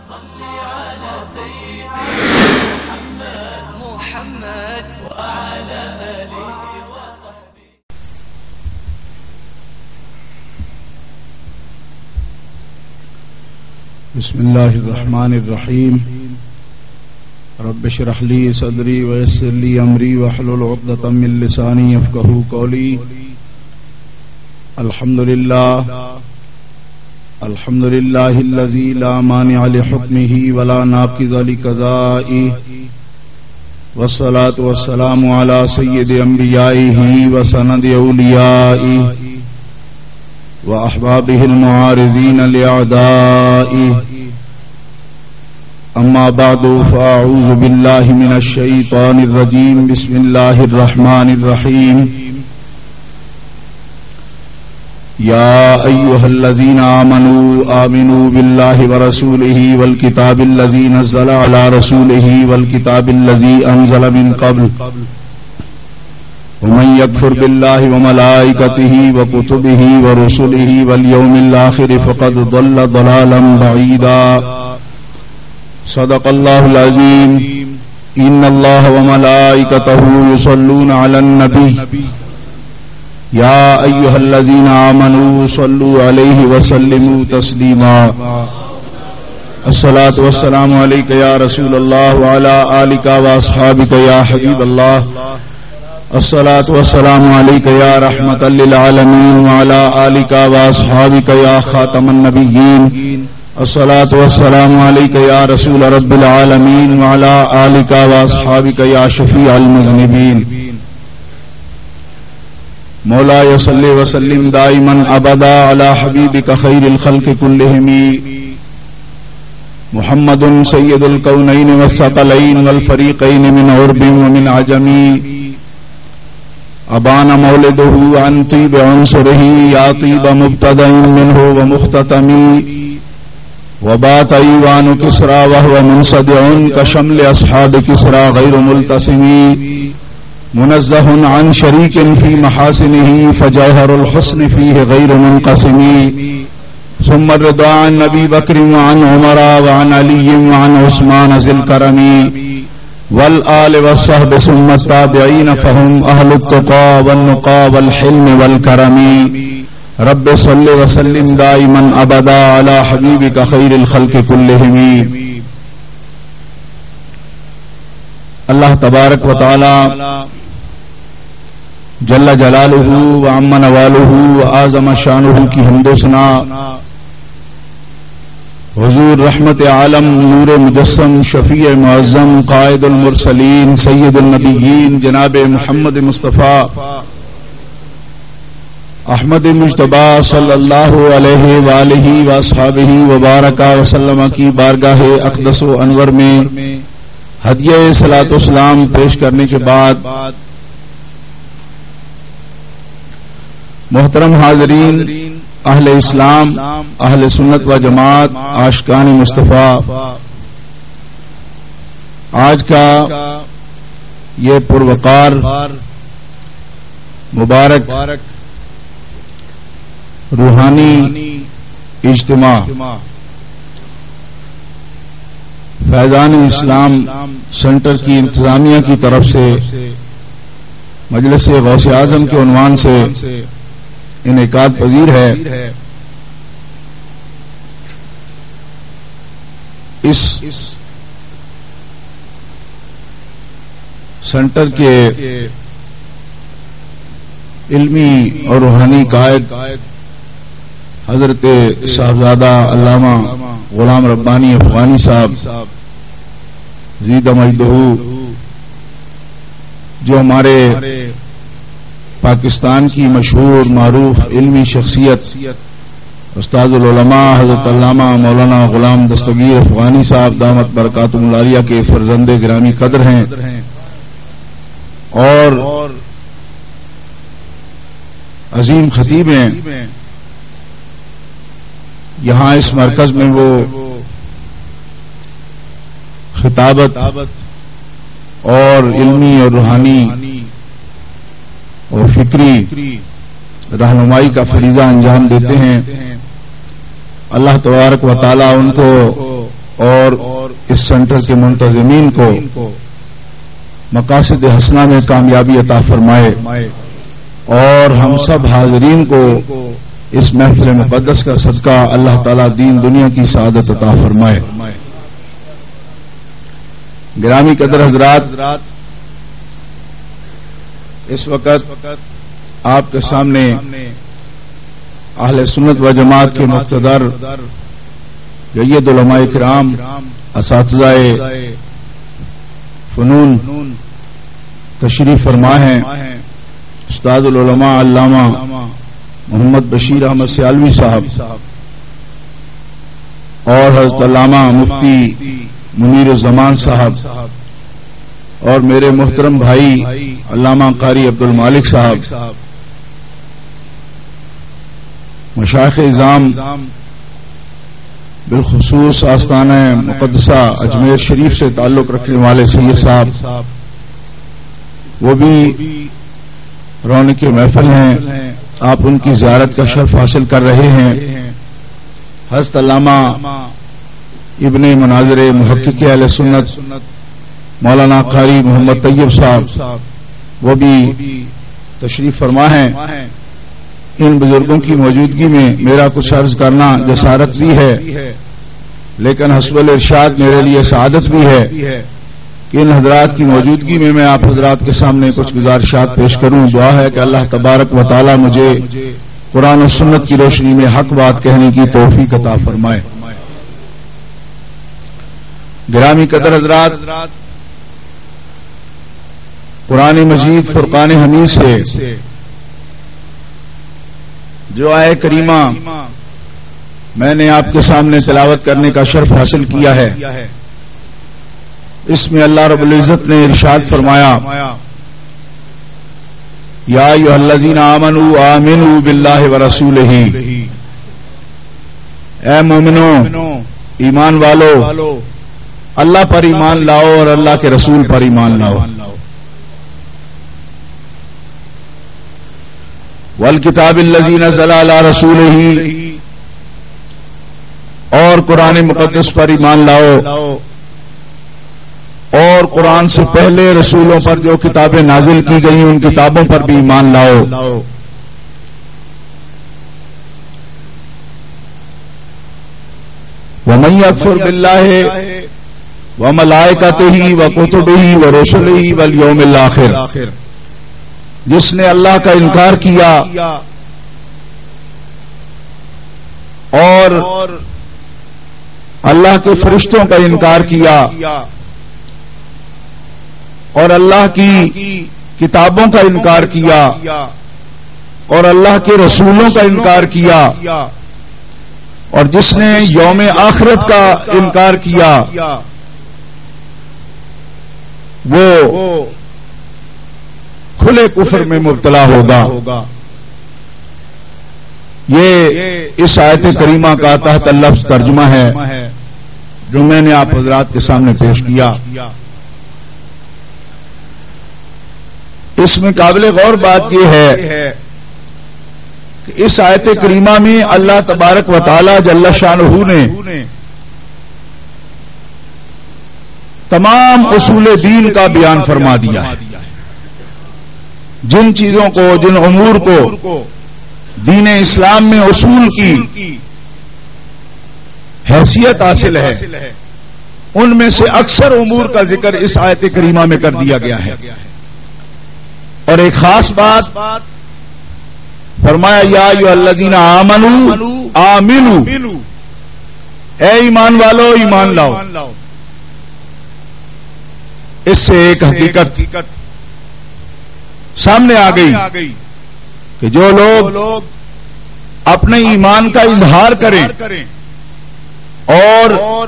صل على سيدنا محمد وعلى آله وصحبه. بسم الله الرحمن الرحيم. رب اشرح لي صدري ويسر لي أمري واحلل عقدة من لساني يفقهوا قولي. الحمد لله الذي لا مانع لحكمه ولا ناقض لقضائه، والصلاة والسلام على سيد أنبيائه وسند أوليائه وأحبابه المعارضين لأعدائه. أما بعد فأعوذ بالله من الشيطان الرجيم. بسم الله الرحمن الرحيم. يا أيها الذين آمنوا بالله ورسوله والكتاب الذي نزل على رسوله والكتاب الذي أنزل من قبل ومن يكفر بالله وملائكته وكتبه ورسله واليوم الآخر فقد ضل ضلالا بعيدا. صدق الله العظيم. إن الله وملائكته يصلون على النبي يا أيها الذين آمنوا صلوا عليه وسلموا تسليما. الصلاة والسلام عليك يا رسول الله وعلى آلك وأصحابك يا حبيب الله. الصلاة والسلام عليك يا رحمة للعالمين وعلى آلك وأصحابك يا خاتم النبيين. الصلاة والسلام عليك يا رسول رب العالمين وعلى آلك وأصحابك يا شفيع المذنبين. مولاي صل وسلم دائما ابدا على حبيبك خير الخلق كلهم محمد سيد الكونين والثقلين والفريقين من عرب ومن عجم. ابان مولده عن طيب عنصره يا طيب مبتدأ منه ومختتم. وبات ايوان كسرى وهو منصدع كشمل اصحاب كسرى غير ملتسم. منزه عن شريك في محاسنه فجوهر الحسن فيه غير منقسم. ثم الرضا عن أبي بكر وعن عمر وعن علي وعن عثمان ذي الكرم والآل والصحب ثم التابعين فهم أهل التقى والنقى والحلم والكرم. رب صل وسلم دائما أبدا على حبيبك خير الخلق كلهم. اللہ تبارک و تعالی جل جلالہ وعم نوالہ وعظم شانہ کی حمد و ثنا حضور رحمت عالم نور مجسم شفیع معظم قائد المرسلین سید النبیین جناب محمد مصطفیٰ احمد مجتبی صلی اللہ علیہ وآلہ واصحابہ وبارک وسلم کی بارگاہ اقدس و انور میں ہدیہ صلاۃ و سلام پیش کرنے کے بعد محترم حاضرین، اہل اسلام، اہل سنت و جماعت، عاشقان مصطفیٰ، آج کا یہ پروقار مبارک روحانی اجتماع فیضان اسلام سینٹر کی انتظامیہ کی طرف سے مجلس غوث اعظم کے عنوان سے انعقاد پذیر ہے. اس سینٹر کے علمی اور روحانی قائد حضرت صاحبزادہ علامہ غلام ربانی افغانی صاحب زیدہ مجدہ، جو ہمارے پاکستان کی مشہور معروف علمی شخصیت استاد العلماء حضرت علامہ مولانا غلام دستگیر افغانی صاحب دامت برکاتہم العالیہ کے فرزند گرامی قدر ہیں، اور عظیم خطیب ہیں. یہاں اس مرکز میں وہ خطابت اور علمی اور روحانی اور فکری رہنمائی کا فریضہ انجام دیتے ہیں. اللہ تبارک و تعالی ان کو اور اس سینٹر کے منتظمین کو مقاصد حسنہ میں کامیابی عطا فرمائے اور ہم سب حاضرین کو اس محفل مقدس کا صدقہ اللہ تعالیٰ دین دنیا کی سعادت عطا فرمائے۔ گرامی قدر حضرات، اس وقت آپ کے سامنے اہل سنت و جماعت کے مقتدر جید علماء کرام، اساتذہ فنون تشریف فرما ہیں۔ استاد العلماء علامہ محمد بشیر احمد سیالوی صاحب اور حضرت علامہ مفتی منیر الزمان صاحب اور میرے محترم بھائی علامہ قاری عبد المالک صاحب، مشائخ اعظام بالخصوص آستانہ مقدسہ اجمیر شریف سے تعلق رکھنے والے سید صاحب، وہ بھی رونق محفل ہیں، آپ ان کی زیارت کا شرف حاصل کر رہے ہیں۔ حضرت علامہ ابن مناظر محقق اہل سنت مولانا قاری محمد طیب صاحب، وہ بھی تشریف فرما ہیں۔ ان بزرگوں کی موجودگی میں میرا کچھ عرض کرنا جسارت بھی ہے، لیکن حسب الارشاد میرے لیے سعادت بھی ہے کہ ان حضرات کی موجودگی میں آپ حضرات کے سامنے کچھ گزارشات پیش کروں۔ دعا ہے کہ اللہ تبارک و تعالی مجھے قرآن و سنت کی روشنی میں حق بات کہنے کی توفیق عطا فرمائے۔ گرامی قدر حضرات، قرآن مجید فرقان حمید سے جو آیہ کریمہ میں نے آپ کے سامنے تلاوت کرنے کا شرف حاصل کیا ہے، اس میں اللہ رب العزت نے ارشاد فرمایا، یا ایھا الذین آمنوا آمنوا باللہ ورسولہ، اے مومنو ایمان والو اللہ پر ایمان لاؤ اور اللہ کے رسول پر ایمان لاؤ۔ والکتاب الذی نزل علی رسولہ، اور قرآن مقدس پر ایمان لاؤ اور قرآن سے پہلے رسولوں پر جو کتابیں نازل کی گئی ان کتابوں پر بھی ایمان لاؤ۔ ومن یکفر باللہ وملائکتہ وکتبہ ورسلہ والیوم الآخر، جس نے اللہ کا انکار کیا اور اللہ کے فرشتوں کا انکار کیا اور اللہ کی کتابوں کا انکار کیا اور اللہ کے رسولوں کا انکار کیا اور جس نے یوم آخرت کا انکار کیا وہ کھلے کفر میں مبتلا ہوگا۔ یہ اس آیت کریمہ کا تحت لفظ ترجمہ ہے جو میں نے آپ حضرات کے سامنے پیش کیا۔ اس میں قابل غور بات یہ ہے کہ اس آیت کریمہ میں اللہ تبارک و تعالی جل شانہ نے تمام اصول دین کا بیان فرما دیا ہے۔ جن چیزوں کو، جن امور کو دین اسلام میں اصول کی حیثیت حاصل ہے، ان میں سے اکثر امور کا ذکر اس آیت کریمہ میں کر دیا گیا ہے۔ اور ایک خاص بات فرمایا، یا ایھا الذین آمنوا آمنوا، اے ایمان والو ایمان لاؤ۔ اس سے ایک حقیقت سامنے آ گئی کہ جو لوگ اپنے ایمان کا اظہار کریں اور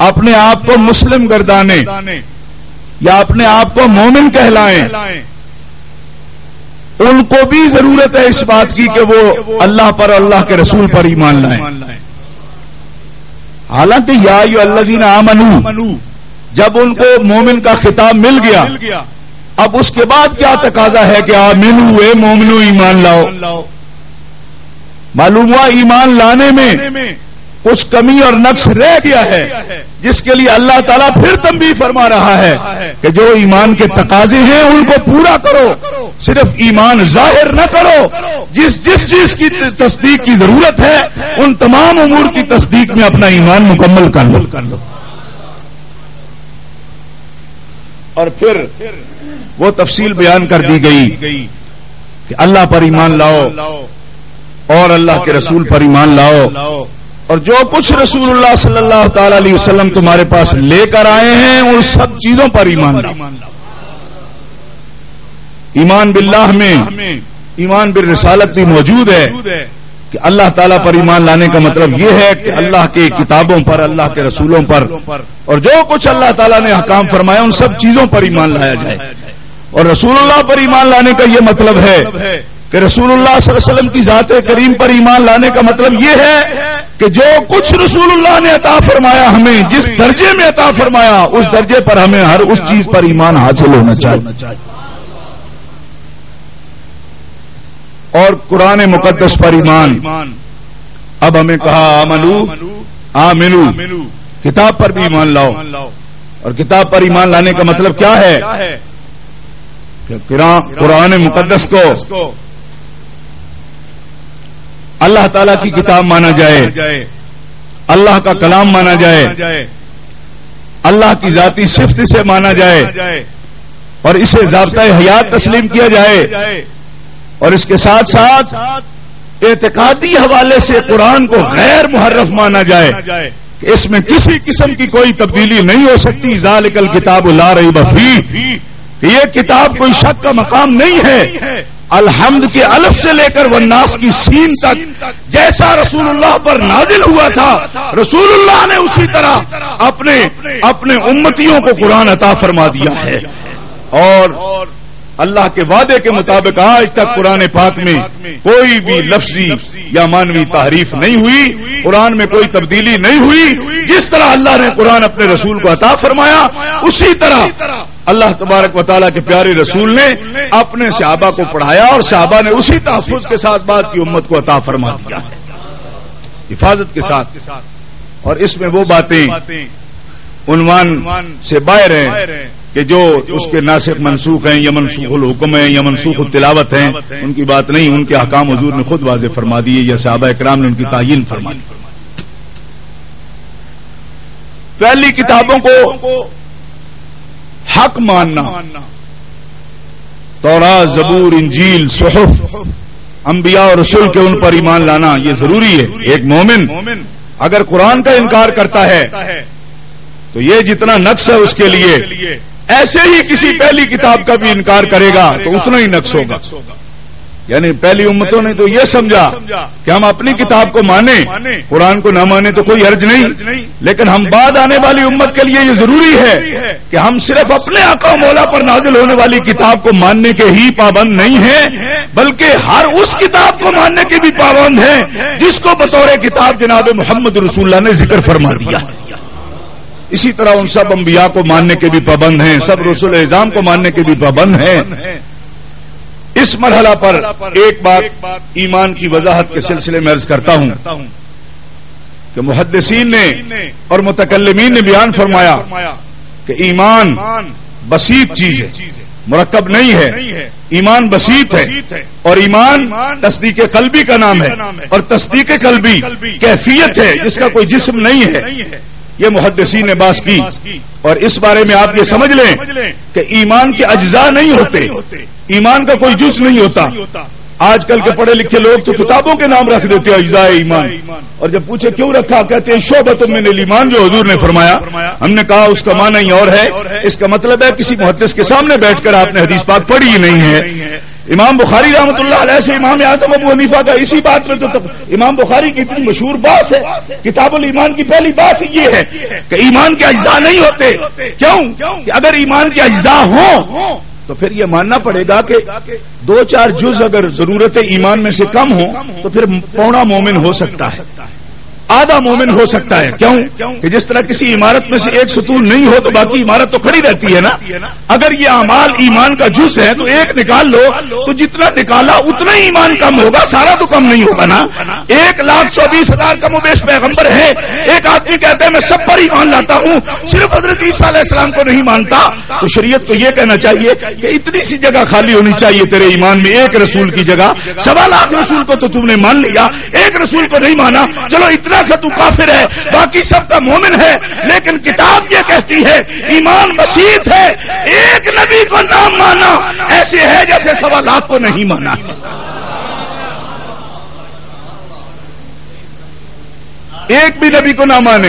اپنے آپ کو مسلم گردانے یا اپنے آپ کو مومن کہلائیں، ان کو بھی ضرورت ہے اس بات کی کہ وہ اللہ پر، اللہ کے رسول پر ایمان لائیں۔ حالانکہ یا ایھا الذین آمنوا، جب ان کو مومن کا خطاب مل گیا، اب اس کے بعد کیا تقاضا ہے کہ آمنو، اے مومنو ایمان لاؤ۔ معلوم ہوا ایمان لانے میں کچھ کمی اور نقص رہ گیا ہے، جس کے لیے اللہ تعالیٰ پھر تنبیہ فرما رہا ہے کہ جو ایمان کے تقاضے ہیں ان کو پورا کرو، صرف ایمان ظاہر نہ کرو، جس چیز کی تصدیق کی ضرورت ہے ان تمام امور کی تصدیق میں اپنا ایمان مکمل کر لو۔ اور پھر وہ تفصیل بیان کر دی گئی کہ اللہ پر ایمان لاؤ اور اللہ کے رسول پر ایمان لاؤ، اور جو کچھ رسول اللہ صلی اللہ تعالی علیہ وسلم تمہارے پاس لے کر آئے ہیں ان سب چیزوں پر ایمان لاؤ۔ ایمان باللہ میں ایمان بالرسالت بھی موجود ہے کہ اللہ تعالیٰ پر ایمان لانے کا مطلب یہ ہے کہ اللہ کی کتابوں پر، اللہ کے رسولوں پر، اور جو کچھ اللہ تعالیٰ نے احکام فرمایا ان سب چیزوں پر ایمان لایا جائے۔ اور رسول اللہ پر ایمان لانے کا یہ مطلب ہے کہ رسول اللہ صلی اللہ علیہ وسلم کی ذات کریم پر ایمان لانے کا مطلب یہ ہے کہ جو کچھ رسول اللہ نے عطا فرمایا ہمیں، جس درجے میں عطا فرمایا اس درجے پر ہمیں ہر اس چیز پر ایمان حاصل ہونا چاہیے۔ اور قرآن مقدس پر ایمان، اب ہمیں کہا آمنو، کتاب پر بھی ایمان لاؤ، اور کتاب پر ایمان لانے کا مطلب کیا ہے کہ قرآن مقدس کو اللہ تعالی کی کتاب مانا جائے، اللہ کا کلام مانا جائے، اللہ کی ذاتی صفت سے مانا جائے، اور اسے ضابطۂ حیات تسلیم کیا جائے، اور اس کے ساتھ ساتھ اعتقادی حوالے سے قرآن کو غیر محرف مانا جائے کہ اس میں کسی قسم کی کوئی تبدیلی نہیں ہو سکتی۔ ذالک الکتاب لا ریب فیہ، کہ یہ کتاب کوئی شک کا مقام نہیں ہے۔ الحمد کے الف سے لے کر والناس کی سین تک جیسا رسول اللہ پر نازل ہوا تھا، رسول اللہ نے اسی طرح اپنے امتیوں کو قرآن عطا فرما دیا ہے، اور اللہ کے وعدے کے مطابق آج تک قرآن پاک میں کوئی بھی لفظی یا مانوی تحریف نہیں ہوئی، قرآن میں کوئی تبدیلی نہیں ہوئی۔ جس طرح اللہ نے قرآن اپنے رسول کو عطا فرمایا اسی طرح اللہ تبارک و تعالیٰ کے پیارے رسول نے اپنے صحابہ کو پڑھایا، اور صحابہ نے اسی تحفظ کے ساتھ بعد کی امت کو عطا فرما دیا ہے، حفاظت کے ساتھ۔ اور اس میں وہ باتیں عنوان سے باہر ہیں کہ جو اس کے ناسخ منسوخ ہیں یا منسوخ الحکم ہیں یا منسوخ التلاوت ہیں، ان کی بات نہیں، ان کے احکام حضور نے خود واضح فرما دیے یا صحابہ اکرام نے ان کی تعیین فرما دی۔ پہلی کتابوں کو حق ماننا، تورات، زبور، انجیل، صحف، انبیاء اور رسول کے ان پر ایمان لانا یہ ضروری ہے۔ ایک مومن اگر قرآن کا انکار کرتا ہے تو یہ جتنا نقص ہے اس کے لیے، ایسے ہی کسی پہلی کتاب کا بھی انکار کرے گا تو اتنا ہی نقص ہوگا۔ یعنی پہلی امتوں نے تو یہ سمجھا کہ ہم اپنی کتاب کو مانیں، قرآن کو نہ مانیں تو کوئی حرج نہیں، لیکن ہم بعد آنے والی امت کے لیے یہ ضروری ہے کہ ہم صرف اپنے آقا و مولا پر نازل ہونے والی کتاب کو ماننے کے ہی پابند نہیں ہیں، بلکہ ہر اس کتاب کو ماننے کے بھی پابند ہیں جس کو بطور کتاب جناب محمد رسول اللہ نے ذکر فرما دیا۔ اسی طرح ان سب انبیاء کو ماننے کے بھی پابند ہیں، سب رسول اعظام کو ماننے کے بھی پابند ہیں۔ اس مرحلہ پر ایک بات ایمان کی وضاحت کے سلسلے میں عرض کرتا ہوں کہ محدثین نے اور متکلمین نے بیان فرمایا کہ ایمان بسیط چیز ہے، مرکب نہیں ہے، ایمان بسیط ہے، اور ایمان تصدیق قلبی کا نام ہے، اور تصدیق قلبی کیفیت ہے جس کا کوئی جسم نہیں ہے۔ یہ محدثین نے بات کی، اور اس بارے میں آپ یہ سمجھ لیں کہ ایمان کے اجزاء نہیں ہوتے، ایمان کا کوئی جز نہیں ہوتا۔ آج کل کے پڑھے لکھے لوگ تو کتابوں کے نام رکھ دیتے ہیں اجزاء ایمان، اور جب پوچھے کیوں رکھا کہتے ہیں شعبۃ من الایمان، جو حضور نے فرمایا۔ ہم نے کہا اس کا معنی ہی اور ہے، اس کا مطلب ہے کسی محدث کے سامنے بیٹھ کر آپ نے حدیث پاک پڑھی ہی نہیں ہے۔ امام بخاری رحمۃ اللہ علیہ سے امام اعظم ابو حنیفہ کا اسی بات میں تو امام بخاری کی اتنی مشہور بات ہے، کتاب الایمان کی پہلی بات یہ ہے کہ ایمان کے اجزاء نہیں ہوتے۔ کیوں کہ اگر ایمان کے اجزاء ہوں تو پھر یہ ماننا پڑے گا کہ 2-4 جز اگر ضرورت ایمان میں سے کم ہو تو پھر پونا مومن ہو سکتا ہے، آدھا مومن ہو سکتا ہے. کیوں کہ جس طرح کسی عمارت میں سے ایک ستون نہیں ہو تو باقی عمارت تو کھڑی رہتی ہے نا. اگر یہ اعمال ایمان کا جز ہے تو ایک نکال لو تو جتنا نکالا اتنا ہی ایمان کم ہوگا, سارا تو کم نہیں ہوگا نا. 1,24,000 کم و بیش پیغمبر ہے. ایک آدمی کہتا ہے میں سب پر ایمان لاتا ہوں, صرف حضرت عیسیٰ علیہ السلام کو نہیں مانتا, تو شریعت کو یہ کہنا چاہیے کہ اتنی سی جگہ خالی ہونی چاہیے تیرے ایمان میں ایک رسول کی جگہ. 1.25 لاکھ رسول کو تو تم نے مان لیا, ایک رسول کو نہیں مانا, چلو اتنا سا تو کافر ہے, باقی سب کا مومن ہے. لیکن کتاب یہ کہتی ہے ایمان بسیط ہے, ایک نبی کو نہ مانا ایسے ہے جیسے 1.25 لاکھ کو نہیں مانا. ایک بھی نبی کو نہ مانے.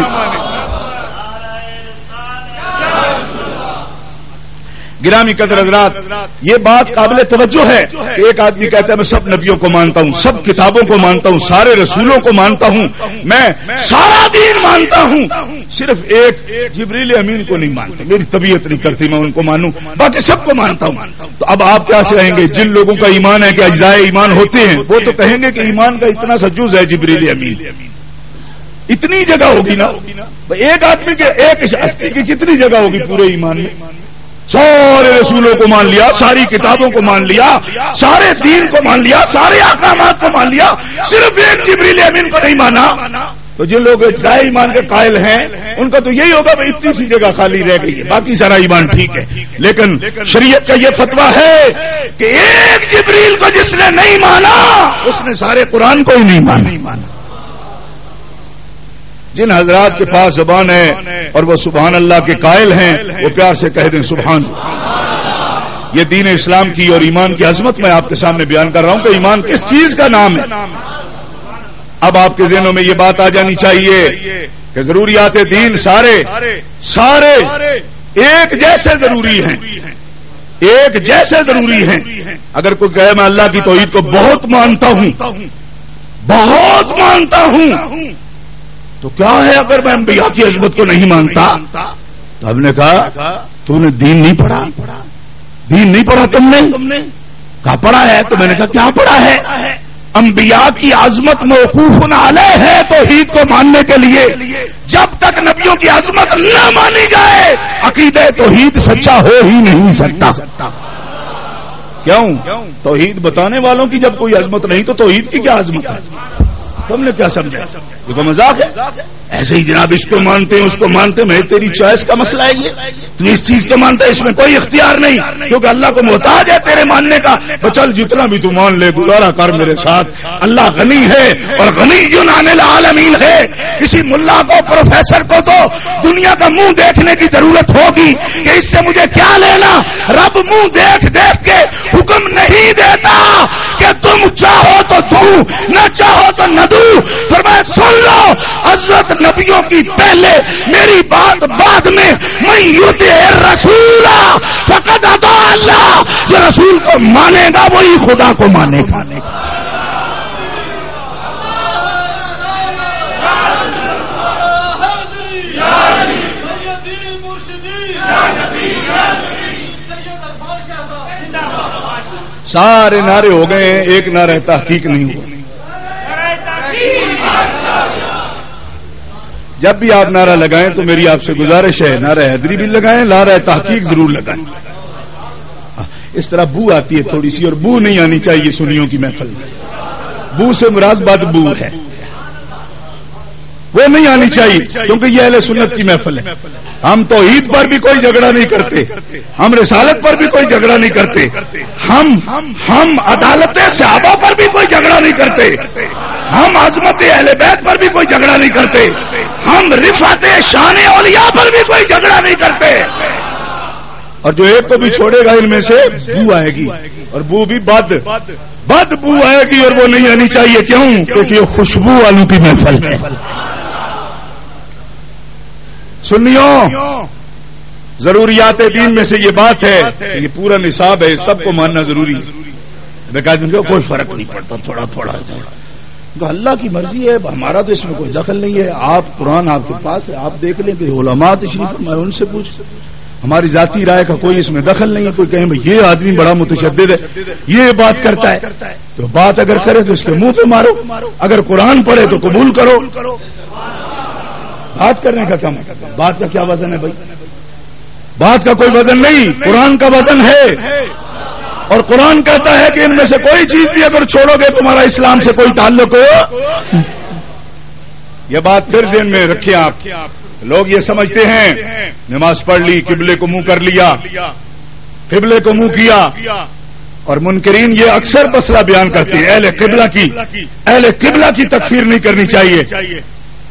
گرامی قدر حضرات, یہ بات قابل توجہ ہے کہ ایک آدمی کہتا ہے میں سب نبیوں کو مانتا ہوں, سب کتابوں کو مانتا ہوں, سارے رسولوں کو مانتا ہوں, میں سارا دین مانتا ہوں, صرف ایک جبریل امین کو نہیں مانتا, میری طبیعت نہیں کرتی میں ان کو مانوں, باقی سب کو مانتا ہوں. تو اب آپ کیا کہیں گے جن لوگوں کا ایمان ہے کہ اجزائے ایمان ہوتے ہیں وہ تو کہیں گے کہ ایمان کا اتنا سا جز ہے جبریل امین, اتنی جگہ ہوگی نا. ایک آدمی کے ایک شخص کی کتنی جگہ ہوگی پورے ایمان میں؟ سارے رسولوں کو مان لیا, ساری کتابوں کو مان لیا, سارے دین کو مان لیا, سارے احکامات کو مان لیا, صرف ایک جبریل امین کو نہیں مانا. تو جن لوگ اجزائے ایمان کے قائل ہیں ان کا تو یہی ہوگا بھائی اتنی سی جگہ خالی رہ گئی ہے, باقی سارا ایمان ٹھیک ہے. لیکن شریعت کا یہ فتویٰ ہے کہ ایک جبریل کو جس نے نہیں مانا اس نے سارے قرآن کو ہی نہیں مانا. جن حضرات کے پاس زبان ہے اور وہ سبحان اللہ کے قائل ہیں وہ پیار سے کہہ دیں سبحان اللہ. یہ دین اسلام کی اور ایمان کی عظمت میں آپ کے سامنے بیان کر رہا ہوں کہ ایمان کس چیز کا نام ہے. اب آپ کے ذہنوں میں یہ بات آ جانی چاہیے کہ ضروریات دین سارے ایک جیسے ضروری ہیں, ایک جیسے ضروری ہیں. اگر کوئی کہے میں اللہ کی توحید کو بہت مانتا ہوں تو کیا ہے اگر میں انبیاء کی عظمت کو نہیں مانتا؟ تو ہم نے کہا تو نے دین نہیں پڑھا, دین نہیں پڑھا تم نے کہا پڑھا ہے. تو میں نے کہا کیا پڑھا ہے؟ انبیاء کی عظمت موقوف علیہ ہے توحید کو ماننے کے لیے. جب تک نبیوں کی عظمت نہ مانی جائے عقیدہ توحید سچا ہو ہی نہیں سکتا. کیوں؟ توحید بتانے والوں کی جب کوئی عظمت نہیں تو توحید کی کیا عظمت ہے؟ تم نے کیا سمجھا؟ یہ کوئی مذاق ہے؟ ایسے ہی جناب اس کو مانتے ہیں اس کو مانتے, میں تیری چوائس کا مسئلہ ہے. یہ تو اس چیز کو مانتا ہے, اس میں کوئی اختیار نہیں کیونکہ اللہ کو محتاج ہے تیرے ماننے کا. تو چل جتنا بھی تو مان لے, گزارا کر میرے ساتھ. اللہ غنی ہے اور غنی عن العالمین ہے. کسی ملا کو پروفیسر کو تو دنیا کا منہ دیکھنے کی ضرورت ہوگی کہ اس سے مجھے کیا لینا. رب منہ دیکھ دیکھ کے حکم نہیں دیتا کہ تم چاہو تو دوں, نہ چاہو تو نہ دوں. فرمایا سن لو حضرت نبیوں کی پہلے, میری بات بعد میں. من یطع الرسول فقد اطاع اللہ, جو رسول کو مانے گا وہی خدا کو مانے گا. سارے نعرے ہو گئے ہیں, ایک نعرہ تحقیق نہیں ہوا. جب بھی آپ نعرہ لگائیں تو میری آپ سے گزارش ہے نعرہ حیدری بھی لگائیں, نعرہ تحقیق ضرور لگائیں. اس طرح بو آتی ہے تھوڑی سی, اور بو نہیں آنی چاہیے سنیوں کی محفل میں. بو سے مراد بد بو ہے, وہ نہیں آنی چاہیے کیونکہ یہ اہل سنت کی محفل ہے. ہم توحید پر بھی کوئی جھگڑا نہیں کرتے, ہم رسالت پر بھی کوئی جھگڑا نہیں کرتے, ہم عدالت صحابہ پر بھی کوئی جھگڑا نہیں کرتے, ہم عظمت اہل بیت پر بھی کوئی جھگڑا نہیں کرتے, ہم رفعت شان اولیاء پر بھی کوئی جھگڑا نہیں کرتے. اور جو ایک کو بھی چھوڑے گا ان میں سے بو آئے گی, اور بو بھی بد بو آئے گی, اور وہ نہیں آنی چاہیے. کیوں؟ کیونکہ یہ خوشبو والوں کی محفل ہے. سنیوں, ضروریات دین میں سے یہ بات ہے کہ یہ پورا نصاب ہے, سب کو ماننا ضروری ہے. بیکار کوئی فرق نہیں پڑتا, تھوڑا تھوڑا اللہ کی مرضی ہے, ہمارا تو اس میں کوئی دخل نہیں ہے. آپ قرآن آپ کے پاس ہے, آپ دیکھ لیں کہ علماء تشریف میں ان سے پوچھ, ہماری ذاتی رائے کا کوئی اس میں دخل نہیں ہے. کوئی کہیں بھائی یہ آدمی بڑا متشدد ہے, یہ بات کرتا ہے, تو بات اگر کرے تو اس کے منہ پہ مارو, اگر قرآن پڑھے تو قبول کرو. بات کرنے کا کم ہے. بات کا کیا وزن ہے بھائی؟ بات کا کوئی وزن نہیں، قرآن کا وزن ہے. اور قرآن کہتا ہے کہ ان میں سے کوئی چیز بھی اگر چھوڑو گے تمہارا اسلام سے کوئی تعلق ہو. یہ بات پھر ذہن میں رکھیں آپ. لوگ یہ سمجھتے ہیں نماز پڑھ لی، قبلے کو منہ کر لیا، قبلے کو منہ کیا. اور منکرین یہ اکثر مسئلہ بیان کرتے ہیں اہل قبلہ کی تکفیر نہیں کرنی چاہیے،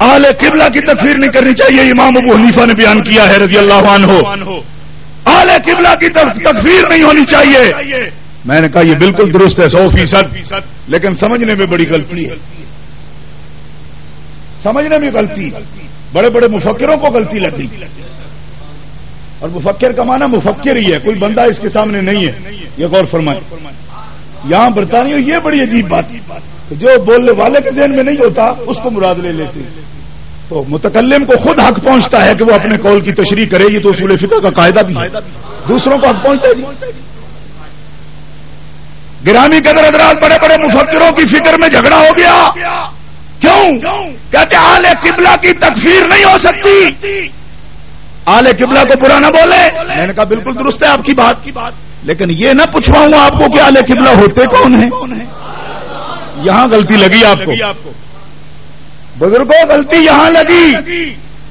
اہل قبلہ کی تکفیر نہیں کرنی چاہیے. امام ابو حنیفہ نے بیان کیا ہے رضی اللہ عنہ، اہل قبلہ کی تکفیر نہیں ہونی چاہیے. میں نے کہا یہ بالکل درست ہے 100%، لیکن سمجھنے میں بڑی غلطی ہے. سمجھنے میں غلطی، بڑے بڑے مفکروں کو غلطی لگ گئی. اور مفکر کا معنی مفکر ہی ہے، کوئی بندہ اس کے سامنے نہیں ہے. یہ غور فرمائیں. یہاں برطانیہ یہ بڑی عجیب بات کہ جو بولنے والے کے ذہن میں نہیں ہوتا اس کو مراد لے لیتے ہیں. تو متکلم کو خود حق پہنچتا ہے کہ وہ اپنے قول کی تشریح کرے. یہ تو اصول فقہ کا قاعدہ بھی ہے. دوسروں کو حق پہنچتا ہے. گرامی قدر حضرات، بڑے بڑے مفکروں کی فکر میں جھگڑا ہو گیا. کیوں؟ کہتے اہل قبلہ کی تکفیر نہیں ہو سکتی، اہل قبلہ کو برا نہ بولے. میں نے کہا بالکل درست ہے آپ کی بات، لیکن یہ نہ پوچھواؤں گا آپ کو کہ اہل قبلہ ہوتے کون ہیں. یہاں غلطی لگی آپ کو بزرگوں، غلطی یہاں لگی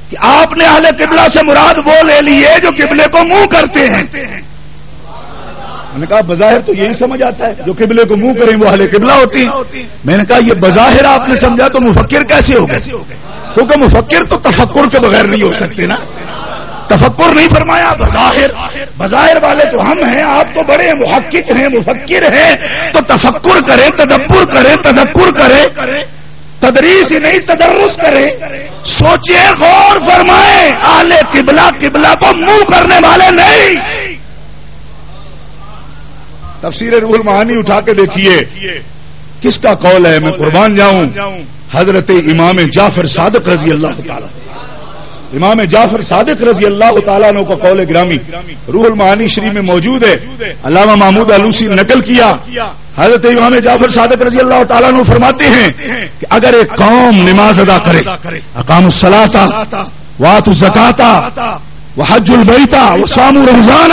کہ آپ نے اہل قبلہ سے مراد وہ لے لیے جو قبلے کو منہ کرتے ہیں. میں نے کہا بظاہر تو یہی سمجھ آتا ہے جو قبلے کو منہ کریں وہ اہل قبلہ ہوتی ہیں. میں نے کہا یہ بظاہر آپ نے سمجھا تو مفکر کیسے ہو گئے؟ کیونکہ مفکر تو تفکر کے بغیر نہیں ہو سکتے نا. تفکر نہیں فرمایا، بظاہر والے تو ہم ہیں، آپ تو بڑے محقق ہیں، مفکر ہیں. تو تفکر کریں، تدبر کریں، تذکر کریں، تدریس ہی نہیں تدرس کریں. سوچئے، غور فرمائیں. اہل قبلہ کو منہ کرنے والے نہیں. تفسیر روح المعانی اٹھا کے دیکھیے کس کا قول ہے. میں قربان جاؤں، حضرت امام جعفر صادق رضی اللہ تعالی، امام جعفر صادق رضی اللہ تعالیٰ عنہ کا قول گرامی روح المعانی شریف میں موجود ہے. علامہ محمود آلوسی نے نقل کیا. حضرت امام جعفر صادق رضی اللہ تعالیٰ عنہ فرماتے ہیں کہ اگر ایک قوم نماز ادا کرے، اقاموا الصلاۃ وآتوا الزکاۃ وحج البیت وصاموا رمضان،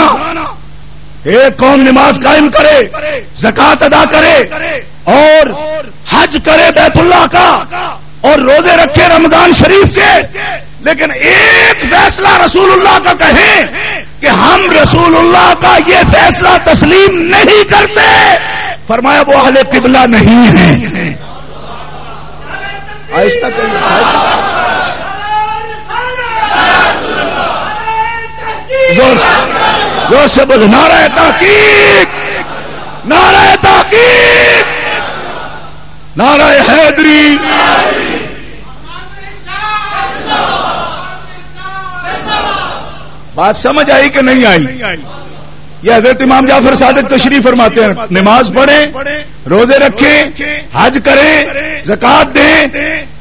ایک قوم نماز قائم کرے، زکات ادا کرے اور حج کرے بیت اللہ کا اور روزے رکھے رمضان شریف کے، لیکن ایک فیصلہ رسول اللہ کا کہیں کہ ہم رسول اللہ کا یہ فیصلہ تسلیم نہیں کرتے، فرمایا وہ اہل قبلہ نہیں ہیں. آہستہ زور سے بول، نعرہ تحقیق، نعرہ تحقیق، نعرہ حیدری. بات سمجھ آئی کہ نہیں آئی؟ یہ حضرت امام جعفر صادق تشریف فرماتے ہیں نماز پڑھیں، روزے رکھیں، حج کریں، زکات دیں،